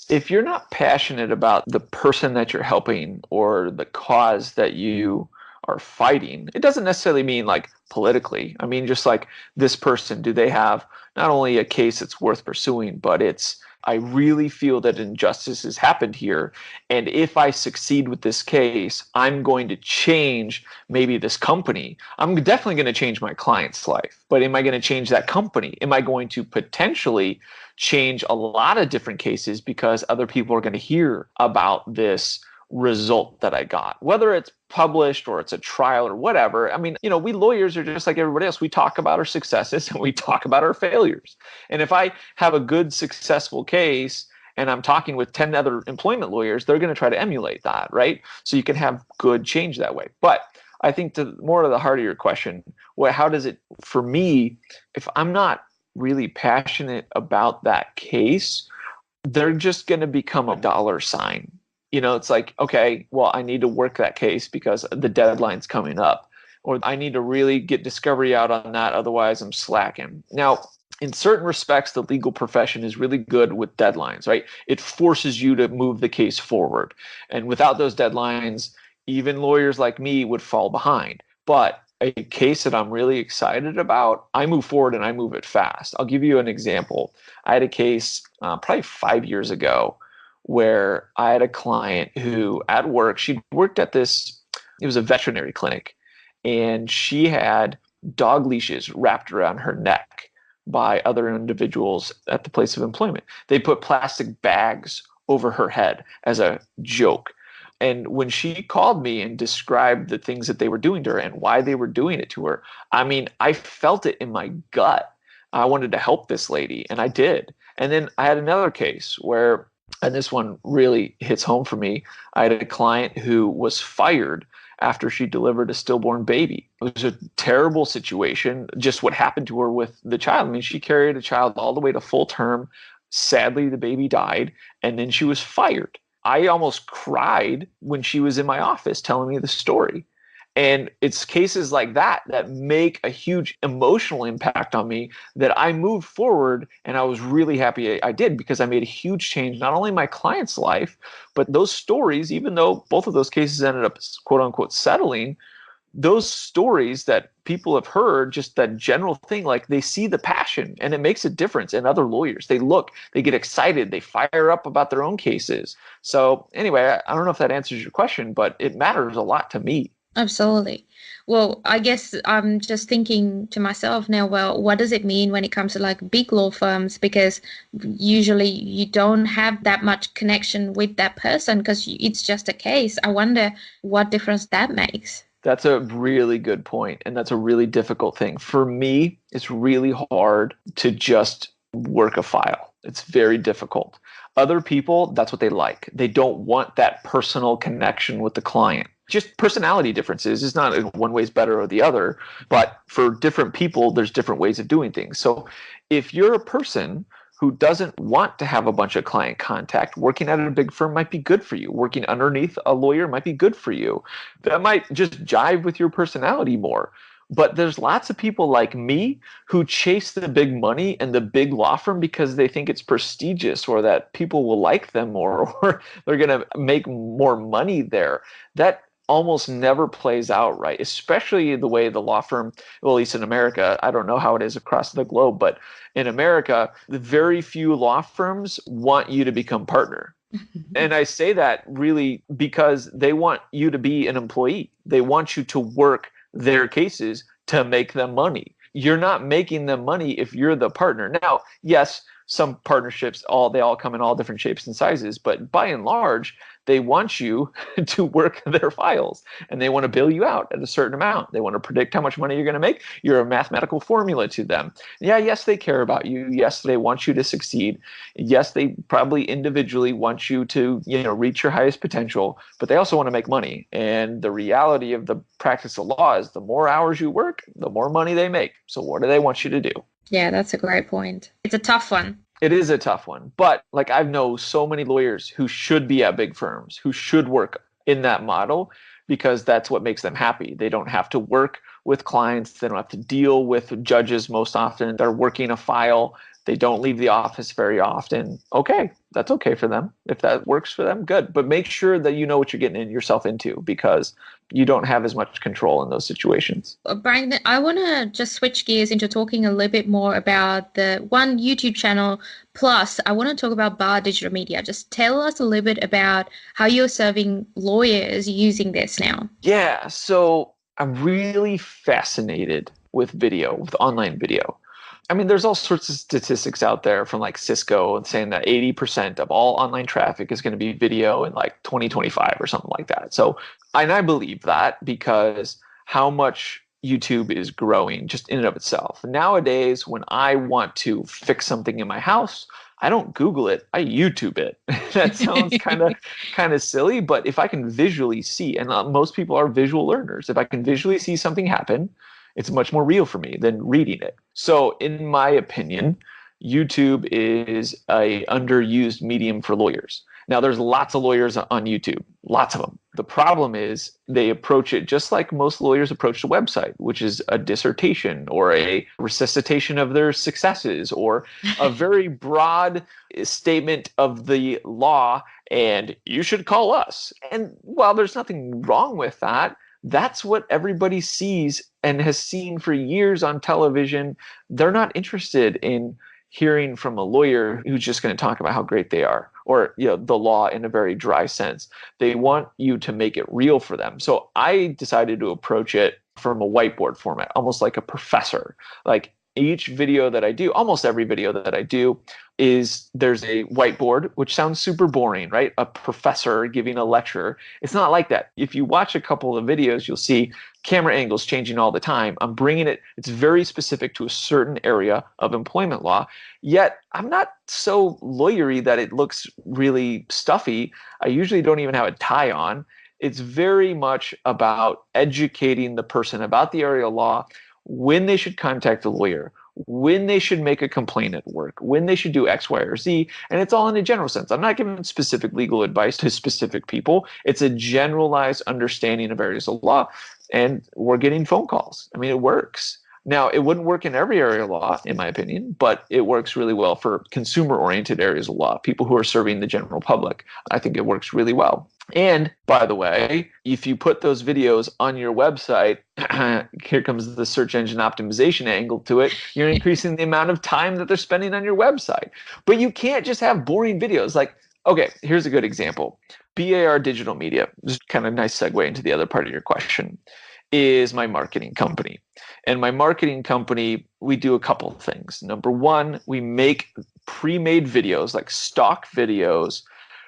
If you're not passionate about the person that you're helping or the cause that you are fighting, it doesn't necessarily mean like politically. I mean, just like this person, do they have not only a case that's worth pursuing, but I really feel that injustice has happened here. And if I succeed with this case, I'm going to change maybe this company. I'm definitely going to change my client's life. But am I going to change that company? Am I going to potentially change a lot of different cases because other people are going to hear about this result that I got, whether it's published or it's a trial or whatever? I mean, we lawyers are just like everybody else. We talk about our successes and we talk about our failures. And if I have a good, successful case and I'm talking with 10 other employment lawyers, they're going to try to emulate that, right? So you can have good change that way. But I think more to the heart of your question, how does it, for me, if I'm not really passionate about that case, they're just going to become a dollar sign. It's like, okay, well, I need to work that case because the deadline's coming up, or I need to really get discovery out on that. Otherwise, I'm slacking. Now, in certain respects, the legal profession is really good with deadlines, right? It forces you to move the case forward. And without those deadlines, even lawyers like me would fall behind. But a case that I'm really excited about, I move forward and I move it fast. I'll give you an example. I had a case probably 5 years ago where I had a client who at work, she worked at it was a veterinary clinic, and she had dog leashes wrapped around her neck by other individuals at the place of employment. They put plastic bags over her head as a joke. And when she called me and described the things that they were doing to her and why they were doing it to her, I mean, I felt it in my gut. I wanted to help this lady, and I did. And then I had another case where, and this one really hits home for me. I had a client who was fired after she delivered a stillborn baby. It was a terrible situation, just what happened to her with the child. I mean, she carried a child all the way to full term. Sadly, the baby died, and then she was fired. I almost cried when she was in my office telling me the story. And it's cases like that that make a huge emotional impact on me that I moved forward, and I was really happy I did, because I made a huge change, not only in my client's life, but those stories, even though both of those cases ended up quote unquote settling, those stories that people have heard, just that general thing, like they see the passion and it makes a difference in other lawyers. They look, they get excited, they fire up about their own cases. So anyway, I don't know if that answers your question, but it matters a lot to me. Absolutely. Well, I guess I'm just thinking to myself now, well, what does it mean when it comes to like big law firms? Because usually you don't have that much connection with that person because it's just a case. I wonder what difference that makes. That's a really good point, and that's a really difficult thing. For me, it's really hard to just work a file. It's very difficult. Other people, that's what they like. They don't want that personal connection with the client. Just personality differences. It's not one way is better or the other, but for different people, there's different ways of doing things. So if you're a person who doesn't want to have a bunch of client contact, working at a big firm might be good for you. Working underneath a lawyer might be good for you. That might just jive with your personality more. But there's lots of people like me who chase the big money and the big law firm because they think it's prestigious or that people will like them more, or they're going to make more money there. That almost never plays out right, especially the way the law firm, well, at least in America, I don't know how it is across the globe, but in America, the very few law firms want you to become partner. And I say that really because they want you to be an employee. They want you to work their cases to make them money. You're not making them money if you're the partner. Now, yes, some partnerships, they all come in all different shapes and sizes, but by and large, they want you to work their files, and they want to bill you out at a certain amount. They want to predict how much money you're going to make. You're a mathematical formula to them. Yeah, yes, they care about you. Yes, they want you to succeed. Yes, they probably individually want you to, reach your highest potential, but they also want to make money. And the reality of the practice of law is the more hours you work, the more money they make. So what do they want you to do? Yeah, that's a great point. It's a tough one. It is a tough one, but like I've known so many lawyers who should be at big firms, who should work in that model because that's what makes them happy. They don't have to work with clients. They don't have to deal with judges most often. They're working a file. They don't leave the office very often. Okay, that's okay for them. If that works for them, good. But make sure that you know what you're getting yourself into because you don't have as much control in those situations. Brian, I want to just switch gears into talking a little bit more about the one YouTube channel. Plus, I want to talk about Bar Digital Media. Just tell us a little bit about how you're serving lawyers using this now. Yeah, so I'm really fascinated with video, with online video. I mean, there's all sorts of statistics out there from like Cisco saying that 80% of all online traffic is going to be video in like 2025 or something like that. So, and I believe that because how much YouTube is growing just in and of itself. Nowadays, when I want to fix something in my house, I don't Google it, I YouTube it. That sounds kind of silly, but if I can visually see, and most people are visual learners, if I can visually see something happen, it's much more real for me than reading it. So in my opinion, YouTube is a underused medium for lawyers. Now there's lots of lawyers on YouTube, lots of them. The problem is they approach it just like most lawyers approach the website, which is a dissertation or a resuscitation of their successes or a very broad statement of the law and you should call us. And while there's nothing wrong with that, that's what everybody sees and has seen for years on television. They're not interested in hearing from a lawyer who's just going to talk about how great they are or the law in a very dry sense. They want you to make it real for them. So I decided to approach it from a whiteboard format, almost like a professor. Like each video that I do, almost every video that I do, is there's a whiteboard, which sounds super boring, right? A professor giving a lecture. It's not like that. If you watch a couple of videos, you'll see camera angles changing all the time. I'm bringing it, it's very specific to a certain area of employment law. Yet I'm not so lawyery that it looks really stuffy. I usually don't even have a tie on. It's very much about educating the person about the area of law, when they should contact a lawyer, when they should make a complaint at work, when they should do X, Y, or Z. And it's all in a general sense. I'm not giving specific legal advice to specific people. It's a generalized understanding of areas of law. And we're getting phone calls. I mean, it works. Now, it wouldn't work in every area of law, in my opinion, but it works really well for consumer-oriented areas of law, people who are serving the general public. I think it works really well. And by the way, if you put those videos on your website, here comes the search engine optimization angle to it, you're increasing the amount of time that they're spending on your website. But you can't just have boring videos. Like, okay, here's a good example. BAR Digital Media, just kind of nice segue into the other part of your question, is my marketing company. And my marketing company, we do a couple of things. Number one, we make pre-made videos, like stock videos,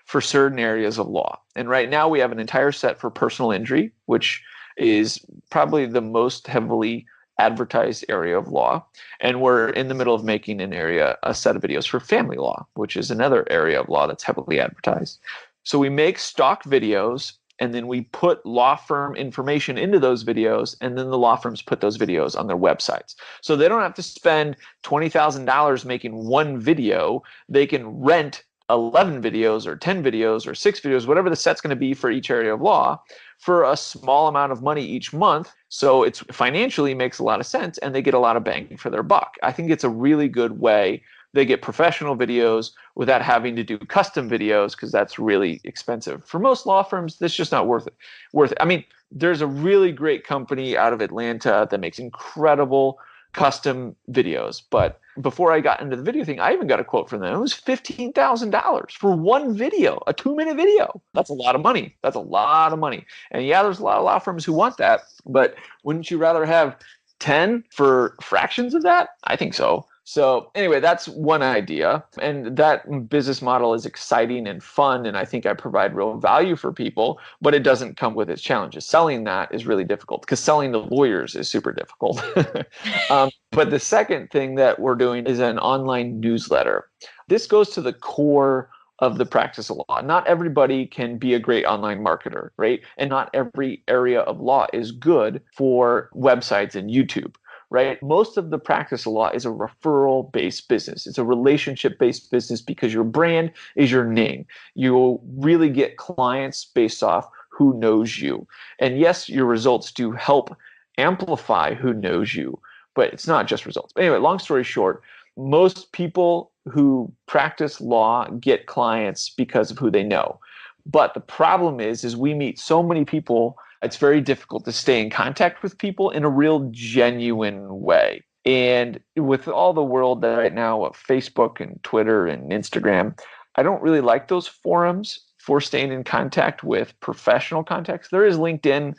for certain areas of law. And right now we have an entire set for personal injury, which is probably the most heavily advertised area of law. And we're in the middle of making a set of videos for family law, which is another area of law that's heavily advertised. So we make stock videos, and then we put law firm information into those videos, and then the law firms put those videos on their websites. So they don't have to spend $20,000 making one video. They can rent 11 videos or 10 videos or 6 videos, whatever the set's going to be for each area of law, for a small amount of money each month. So it's financially makes a lot of sense, and they get a lot of bang for their buck. I think it's a really good way. They get professional videos without having to do custom videos, because that's really expensive. For most law firms, that's just not worth it. I mean, there's a really great company out of Atlanta that makes incredible custom videos. But before I got into the video thing, I even got a quote from them. It was $15,000 for one video, a 2-minute video. That's a lot of money. That's a lot of money. And yeah, there's a lot of law firms who want that. But wouldn't you rather have 10 for fractions of that? I think so. So anyway, that's one idea. And that business model is exciting and fun. And I think I provide real value for people, but it doesn't come with its challenges. Selling that is really difficult, because selling to lawyers is super difficult. But the second thing that we're doing is an online newsletter. This goes to the core of the practice of law. Not everybody can be a great online marketer, right? And not every area of law is good for websites and YouTube. Right? Most of the practice of law is a referral-based business. It's a relationship-based business, because your brand is your name. You'll really get clients based off who knows you. And yes, your results do help amplify who knows you, but it's not just results. But anyway, long story short, most people who practice law get clients because of who they know. But the problem is we meet so many people, it's very difficult to stay in contact with people in a real genuine way. And with all the world that right now of Facebook and Twitter and Instagram, I don't really like those forums for staying in contact with professional contacts. There is LinkedIn.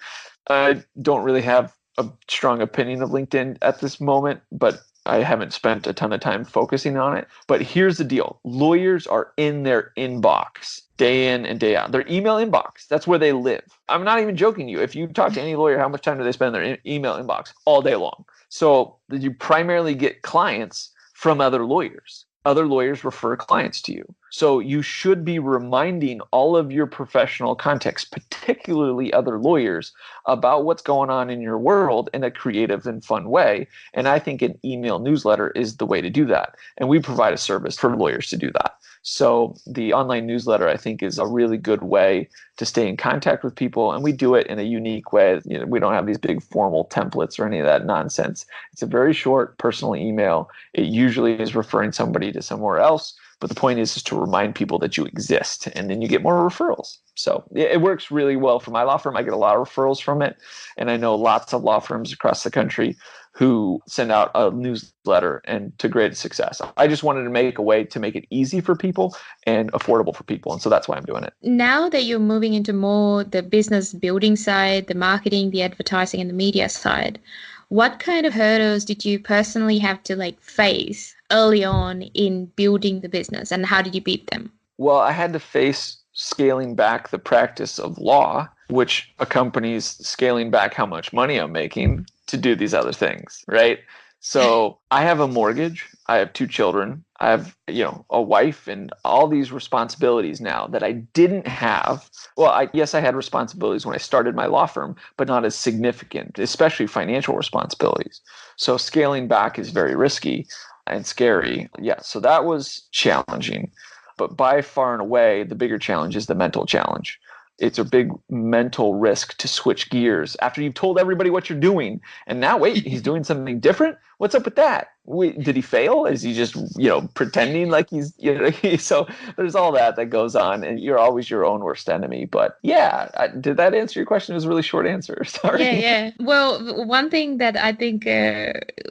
I don't really have a strong opinion of LinkedIn at this moment, but I haven't spent a ton of time focusing on it. But here's the deal. Lawyers are in their inbox day in and day out. Their email inbox, that's where they live. I'm not even joking you. If you talk to any lawyer, how much time do they spend in their email inbox? All day long. So you primarily get clients from other lawyers. Other lawyers refer clients to you. So you should be reminding all of your professional contacts, particularly other lawyers, about what's going on in your world in a creative and fun way. And I think an email newsletter is the way to do that. And we provide a service for lawyers to do that. So the online newsletter, I think, is a really good way to stay in contact with people. And we do it in a unique way. You know, we don't have these big formal templates or any of that nonsense. It's a very short personal email. It usually is referring somebody to somewhere else. But the point is to remind people that you exist, and then you get more referrals. So it works really well for my law firm. I get a lot of referrals from it. And I know lots of law firms across the country who send out a newsletter, and to great success. I just wanted to make a way to make it easy for people and affordable for people. And so that's why I'm doing it. Now that you're moving into more the business building side, the marketing, the advertising, and the media side, what kind of hurdles did you personally have to face early on in building the business, and how did you beat them? Well, I had to face scaling back the practice of law, which accompanies scaling back how much money I'm making to do these other things, right? So I have a mortgage, I have 2 children, I have, a wife, and all these responsibilities now that I didn't have. Well, yes, I had responsibilities when I started my law firm, but not as significant, especially financial responsibilities. So scaling back is very risky and scary. Yeah, so that was challenging. But by far and away, the bigger challenge is the mental challenge. It's a big mental risk to switch gears after you've told everybody what you're doing. And now, wait, he's doing something different? What's up with that? Did he fail? Is he just, pretending like he's, so there's all that goes on, and you're always your own worst enemy. But yeah, did that answer your question? It was a really short answer. Sorry. Yeah. Well, one thing that I think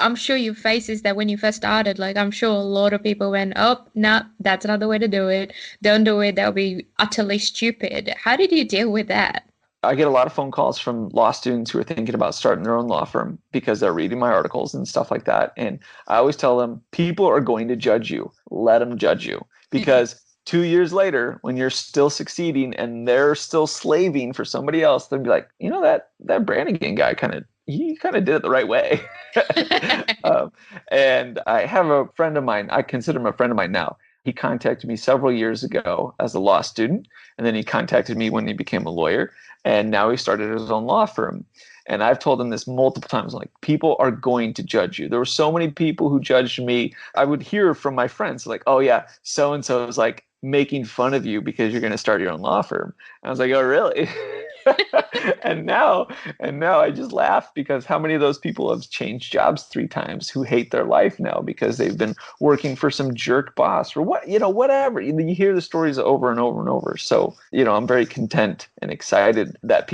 I'm sure you face is that when you first started, I'm sure a lot of people went, oh, no, that's not the way to do it. Don't do it. That'll be utterly stupid. How did you deal with that? I get a lot of phone calls from law students who are thinking about starting their own law firm because they're reading my articles and stuff like that. And I always tell them, people are going to judge you. Let them judge you. Because 2 years later, when you're still succeeding and they're still slaving for somebody else, they'll be like, that Branigan guy he kind of did it the right way. And I have a friend of mine, I consider him a friend of mine now. He contacted me several years ago as a law student, and then he contacted me when he became a lawyer, and now he started his own law firm. And I've told him this multiple times, people are going to judge you. There were so many people who judged me. I would hear from my friends oh yeah, so-and-so is making fun of you because you're going to start your own law firm. And I was like, oh, really? and now I just laugh, because how many of those people have changed jobs 3 times who hate their life now because they've been working for some jerk boss or whatever. You hear the stories over and over and over. So, I'm very content and excited that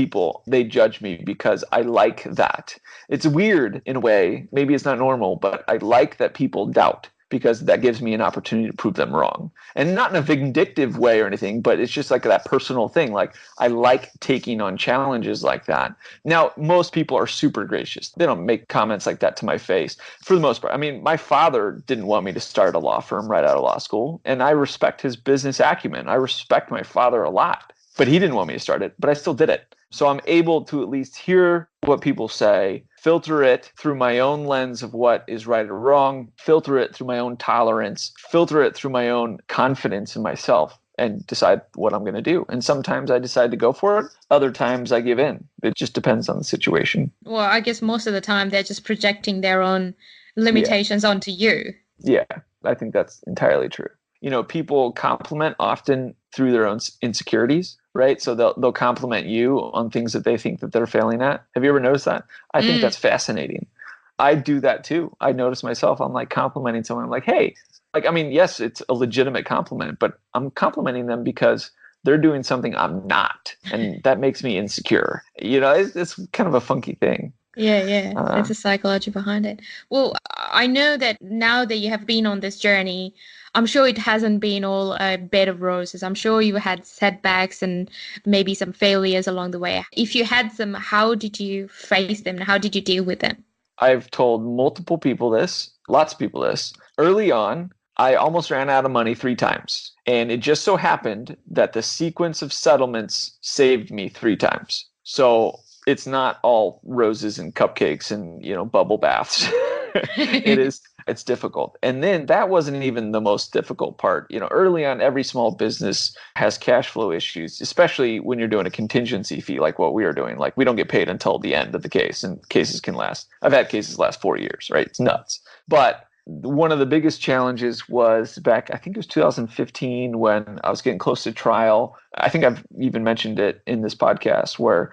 they judge me because I like that. It's weird in a way. Maybe it's not normal, but I like that people doubt, because that gives me an opportunity to prove them wrong. And not in a vindictive way or anything, but it's just that personal thing. I like taking on challenges like that. Now, most people are super gracious. They don't make comments like that to my face for the most part. I mean, my father didn't want me to start a law firm right out of law school, and I respect his business acumen. I respect my father a lot, but he didn't want me to start it, but I still did it. So I'm able to at least hear what people say, filter it through my own lens of what is right or wrong, filter it through my own tolerance, filter it through my own confidence in myself, and decide what I'm going to do. And sometimes I decide to go for it. Other times I give in. It just depends on the situation. Well, I guess most of the time they're just projecting their own limitations onto you. Yeah, I think that's entirely true. People compliment often through their own insecurities, right? So they'll compliment you on things that they think that they're failing at. Have you ever noticed that? I think that's fascinating. I do that too. I notice myself, I'm complimenting someone. I'm like, hey, yes, it's a legitimate compliment, but I'm complimenting them because they're doing something I'm not. And that makes me insecure. It's kind of a funky thing. Yeah. There's a psychology behind it. Well, I know that now that you have been on this journey, I'm sure it hasn't been all a bed of roses. I'm sure you had setbacks and maybe some failures along the way. If you had some, how did you face them? How did you deal with them? I've told multiple people this, lots of people this. Early on, I almost ran out of money 3 times. And it just so happened that the sequence of settlements saved me 3 times. So it's not all roses and cupcakes and, bubble baths. It's difficult. And then that wasn't even the most difficult part. Early on, every small business has cash flow issues, especially when you're doing a contingency fee like what we are doing. We don't get paid until the end of the case, and cases can last. I've had cases last 4 years, right? It's nuts. But one of the biggest challenges was back, I think it was 2015, when I was getting close to trial. I think I've even mentioned it in this podcast, where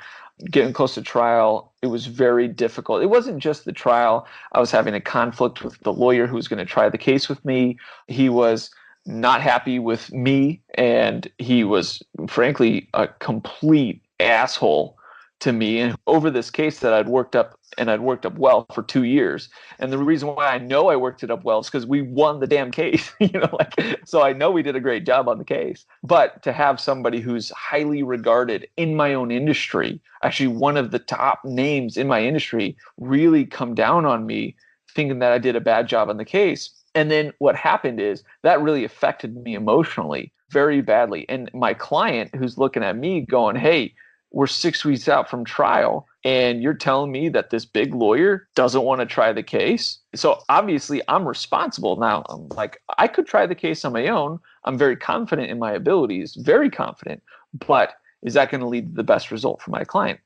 getting close to trial, it was very difficult. It wasn't just the trial. I was having a conflict with the lawyer who was going to try the case with me. He was not happy with me, and he was frankly a complete asshole to me and over this case that I'd worked up well for 2 years. And the reason why I know I worked it up well is because we won the damn case, so I know we did a great job on the case. But to have somebody who's highly regarded in my own industry, actually one of the top names in my industry, really come down on me thinking that I did a bad job on the case. And then what happened is that really affected me emotionally very badly. And my client who's looking at me going, hey, we're 6 weeks out from trial and you're telling me that this big lawyer doesn't want to try the case. So obviously I'm responsible now. I'm like, I could try the case on my own. I'm very confident in my abilities, very confident. But is that going to lead to the best result for my client?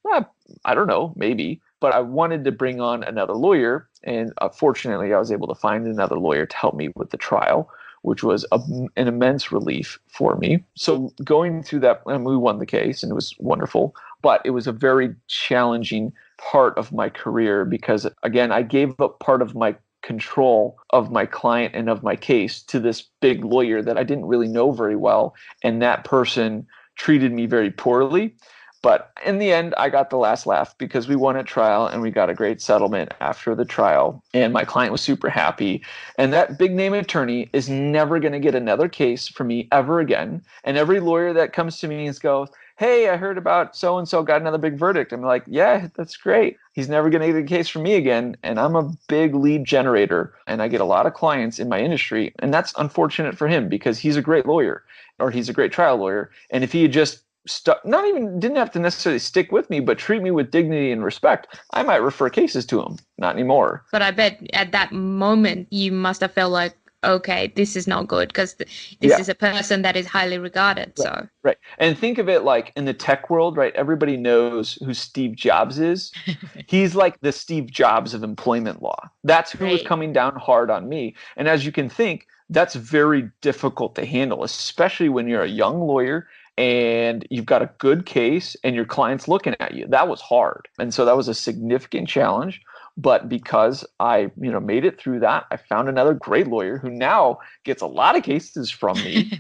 I don't know, maybe. But I wanted to bring on another lawyer. And fortunately, I was able to find another lawyer to help me with the trial, which was an immense relief for me. So going through that, and we won the case and it was wonderful, but it was a very challenging part of my career because, again, I gave up part of my control of my client and of my case to this big lawyer that I didn't really know very well. And that person treated me very poorly. But in the end, I got the last laugh because we won at trial and we got a great settlement after the trial. And my client was super happy. And that big name attorney is never going to get another case from me ever again. And every lawyer that comes to me and goes, hey, I heard about so-and-so got another big verdict. I'm like, yeah, that's great. He's never going to get a case from me again. And I'm a big lead generator. And I get a lot of clients in my industry. And that's unfortunate for him because he's a great lawyer or he's a great trial lawyer. And if he had just didn't have to necessarily stick with me, but treat me with dignity and respect, I might refer cases to him. Not anymore. But I bet at that moment you must have felt like, okay, this is not good because this is a person that is highly regarded. Right. So right. And think of it like in the tech world, right? Everybody knows who Steve Jobs is. He's like the Steve Jobs of employment law. That's who was coming down hard on me. And as you can think, that's very difficult to handle, especially when you're a young lawyer and you've got a good case and your client's looking at you. That was hard. And so that was a significant challenge. But because I, made it through that, I found another great lawyer who now gets a lot of cases from me,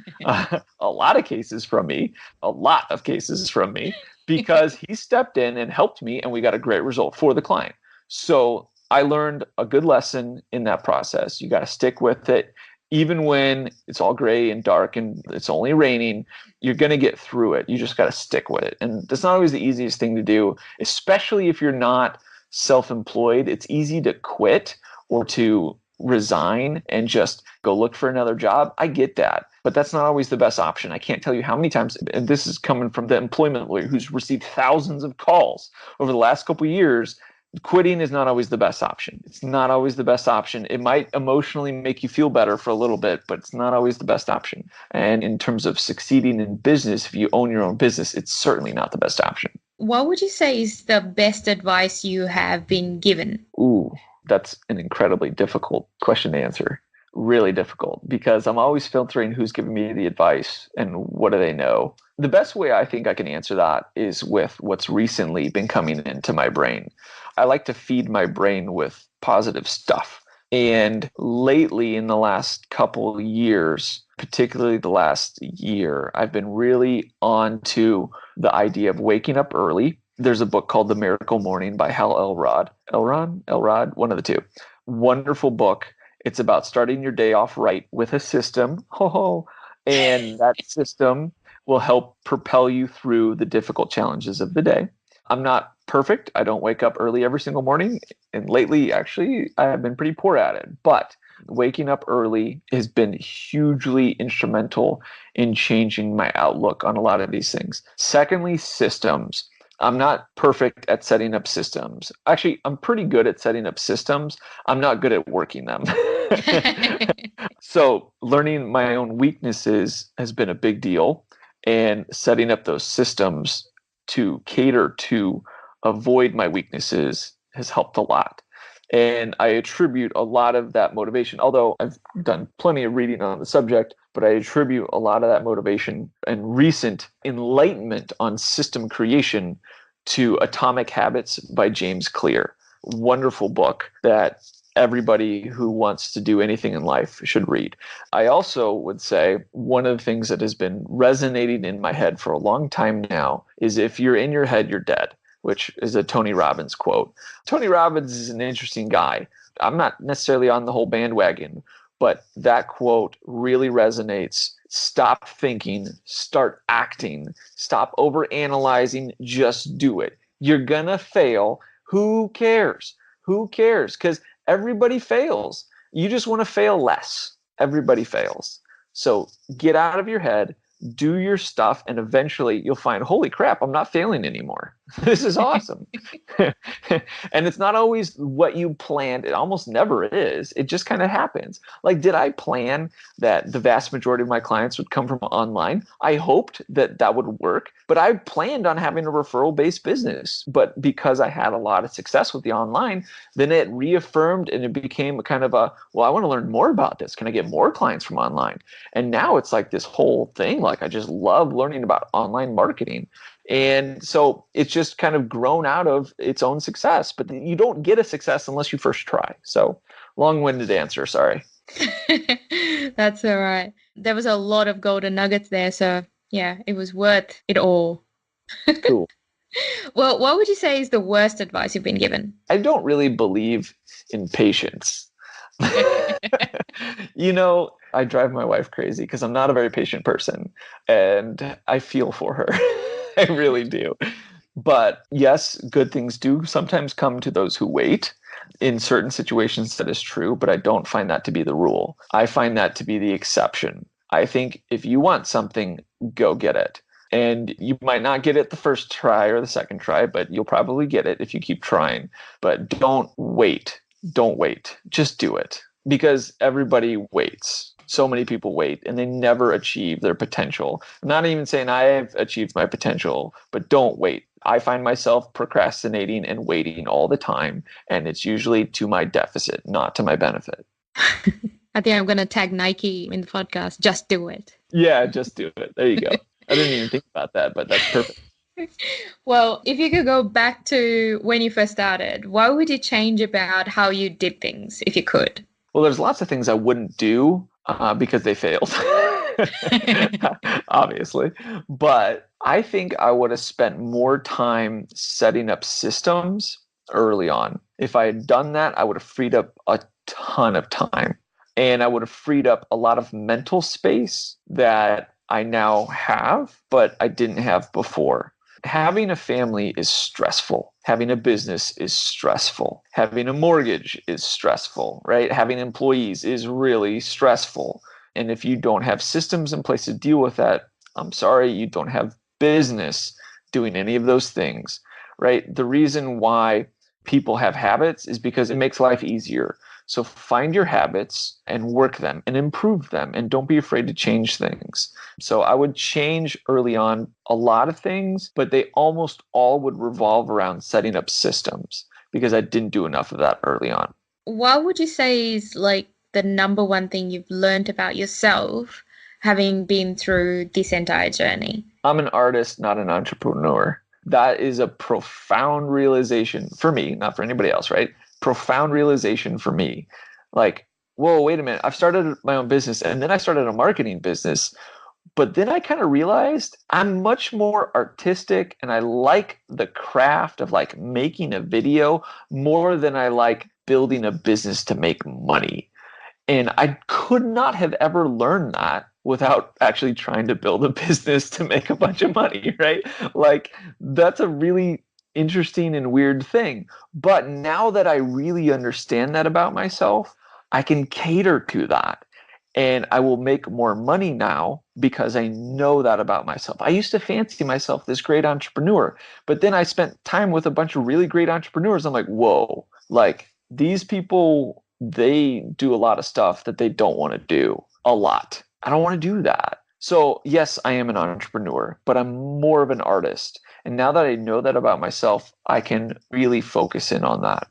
because he stepped in and helped me and we got a great result for the client. So I learned a good lesson in that process. You got to stick with it. Even when it's all gray and dark and it's only raining, you're going to get through it. You just got to stick with it. And that's not always the easiest thing to do, especially if you're not self-employed. It's easy to quit or to resign and just go look for another job. I get that, but that's not always the best option. I can't tell you how many times, and this is coming from the employment lawyer who's received thousands of calls over the last couple of years. Quitting is not always the best option. It's not always the best option. It might emotionally make you feel better for a little bit, but it's not always the best option. And in terms of succeeding in business, if you own your own business, it's certainly not the best option. What would you say is the best advice you have been given? Ooh, that's an incredibly difficult question to answer. Really difficult because I'm always filtering who's giving me the advice and what do they know. The best way I think I can answer that is with what's recently been coming into my brain. I like to feed my brain with positive stuff. And lately, in the last couple of years, particularly the last year, I've been really on to the idea of waking up early. There's a book called The Miracle Morning by Hal Elrod. Elrod, one of the two. Wonderful book. It's about starting your day off right with a system. And that system will help propel you through the difficult challenges of the day. I'm not perfect. I don't wake up early every single morning. And lately, actually, I have been pretty poor at it. But waking up early has been hugely instrumental in changing my outlook on a lot of these things. Secondly, systems. I'm not perfect at setting up systems. Actually, I'm pretty good at setting up systems. I'm not good at working them. So learning my own weaknesses has been a big deal, and setting up those systems to cater to avoid my weaknesses has helped a lot. And I attribute a lot of that motivation, although I've done plenty of reading on the subject, but I attribute a lot of that motivation and recent enlightenment on system creation to Atomic Habits by James Clear. Wonderful book that everybody who wants to do anything in life should read. I also would say one of the things that has been resonating in my head for a long time now is if you're in your head, you're dead, which is a Tony Robbins quote. Tony Robbins is an interesting guy. I'm not necessarily on the whole bandwagon, but that quote really resonates. Stop thinking, start acting, stop overanalyzing, just do it. You're going to fail. Who cares? Who cares? Because everybody fails. You just want to fail less. Everybody fails. So get out of your head, do your stuff, and eventually you'll find, holy crap, I'm not failing anymore. This is awesome. And it's not always what you planned. It almost never is. It just kind of happens. Like, did I plan that the vast majority of my clients would come from online? I hoped that that would work, but I planned on having a referral-based business. But because I had a lot of success with the online, then it reaffirmed and it became kind of a, well, I want to learn more about this. Can I get more clients from online? And now it's like this whole thing. Like, I just love learning about online marketing. And so it's just kind of grown out of its own success. But you don't get a success unless you first try. So long-winded answer, sorry. That's all right. There was a lot of golden nuggets there. So yeah, it was worth it all. Cool. Well, what would you say is the worst advice you've been given? I don't really believe in patience. You know, I drive my wife crazy because I'm not a very patient person, and I feel for her. I really do. But yes, good things do sometimes come to those who wait. In certain situations, that is true, but I don't find that to be the rule. I find that to be the exception. I think if you want something, go get it. And you might not get it the first try or the second try, but you'll probably get it if you keep trying. But don't wait. Don't wait. Just do it. Because everybody waits. So many people wait and they never achieve their potential. I'm not even saying I've achieved my potential, but don't wait. I find myself procrastinating and waiting all the time, and it's usually to my deficit, not to my benefit. I think I'm going to tag Nike in the podcast. Just do it. Yeah, just do it. There you go. I didn't even think about that, but that's perfect. Well, if you could go back to when you first started, what would you change about how you did things if you could? Well, there's lots of things I wouldn't do because they failed, obviously. But I think I would have spent more time setting up systems early on. If I had done that, I would have freed up a ton of time. And I would have freed up a lot of mental space that I now have, but I didn't have before. Having a family is stressful. Having a business is stressful. Having a mortgage is stressful, right? Having employees is really stressful. And if you don't have systems in place to deal with that, I'm sorry, you don't have business doing any of those things, right? The reason why people have habits is because it makes life easier. So find your habits and work them and improve them, and don't be afraid to change things. So I would change early on a lot of things, but they almost all would revolve around setting up systems because I didn't do enough of that early on. What would you say is like the number one thing you've learned about yourself having been through this entire journey? I'm an artist, not an entrepreneur. That is a profound realization for me, not for anybody else, right? Profound realization for me. Like, whoa, wait a minute. I've started my own business and then I started a marketing business. But then I kind of realized I'm much more artistic and I like the craft of like making a video more than I like building a business to make money. And I could not have ever learned that without actually trying to build a business to make a bunch of money, right? Like, that's a really interesting and weird thing. But now that I really understand that about myself, I can cater to that. And I will make more money now because I know that about myself. I used to fancy myself this great entrepreneur, but then I spent time with a bunch of really great entrepreneurs. I'm like, whoa, like these people, they do a lot of stuff that they don't want to do a lot. I don't want to do that. So yes, I am an entrepreneur, but I'm more of an artist. And now that I know that about myself, I can really focus in on that.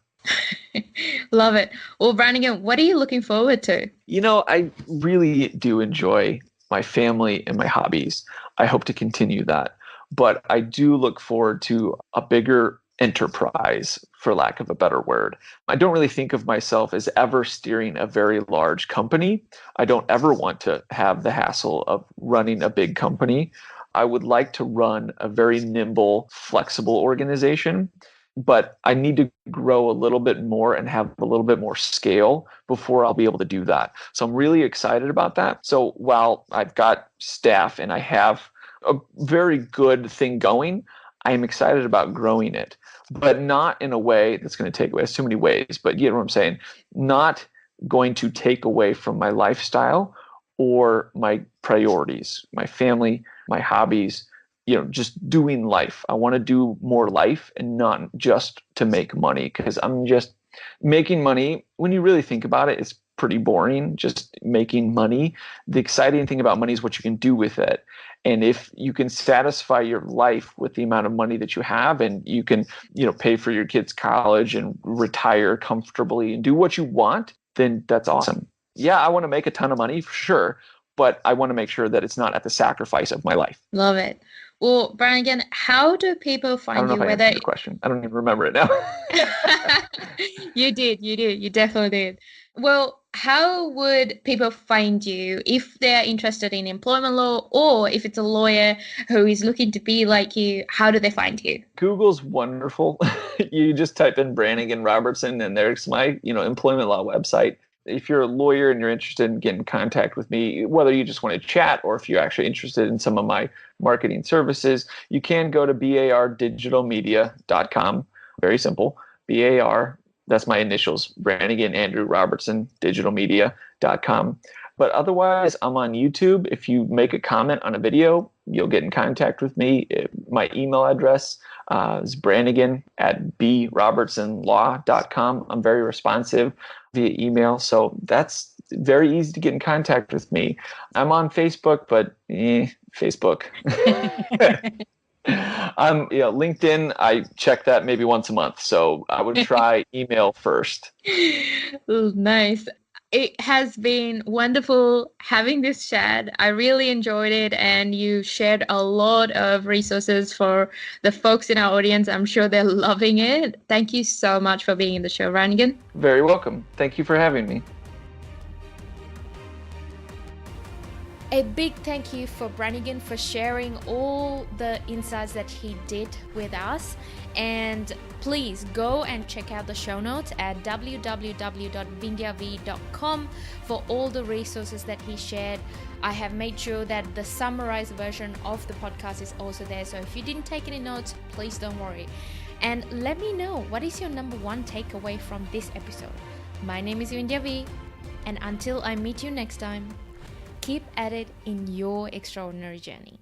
Love it. Well, Branigan, what are you looking forward to? You know, I really do enjoy my family and my hobbies. I hope to continue that. But I do look forward to a bigger enterprise, for lack of a better word. I don't really think of myself as ever steering a very large company. I don't ever want to have the hassle of running a big company. I would like to run a very nimble, flexible organization, but I need to grow a little bit more and have a little bit more scale before I'll be able to do that. So I'm really excited about that. So while I've got staff and I have a very good thing going, I am excited about growing it, but not in a way that's going to take away. There's too many ways, but you know what I'm saying? Not going to take away from my lifestyle or my priorities, my family, my hobbies, just doing life. I want to do more life and not just to make money, because I'm just making money. When you really think about it, it's pretty boring, just making money. The exciting thing about money is what you can do with it. And if you can satisfy your life with the amount of money that you have, and you can, pay for your kids' college and retire comfortably and do what you want, then that's awesome. Yeah, I want to make a ton of money for sure, but I want to make sure that it's not at the sacrifice of my life. Love it. Well, Branigan, how do people find you? I don't know if I answered your question. I don't even remember it now. You did. You definitely did. Well, how would people find you if they're interested in employment law, or if it's a lawyer who is looking to be like you? How do they find you? Google's wonderful. You just type in Branigan Robertson and there's my, employment law website. If you're a lawyer and you're interested in getting in contact with me, whether you just want to chat or if you're actually interested in some of my marketing services, you can go to bardigitalmedia.com. Very simple. BAR, that's my initials, Branigan Andrew Robertson, digitalmedia.com. But otherwise, I'm on YouTube. If you make a comment on a video, you'll get in contact with me. My email address is branigan@brobertsonlaw.com. I'm very responsive via email, so that's very easy to get in contact with me. I'm on Facebook, but Facebook. LinkedIn, I check that maybe once a month, so I would try email first. Ooh, nice. It has been wonderful having this chat. I really enjoyed it, and you shared a lot of resources for the folks in our audience. I'm sure they're loving it. Thank you so much for being in the show, Branigan. Very welcome. Thank you for having me. A big thank you for Branigan for sharing all the insights that he did with us. And please go and check out the show notes at www.vindyav.com for all the resources that he shared. I have made sure that the summarized version of the podcast is also there. So if you didn't take any notes, please don't worry. And let me know, what is your number one takeaway from this episode? My name is Vindyav, and until I meet you next time, keep at it in your extraordinary journey.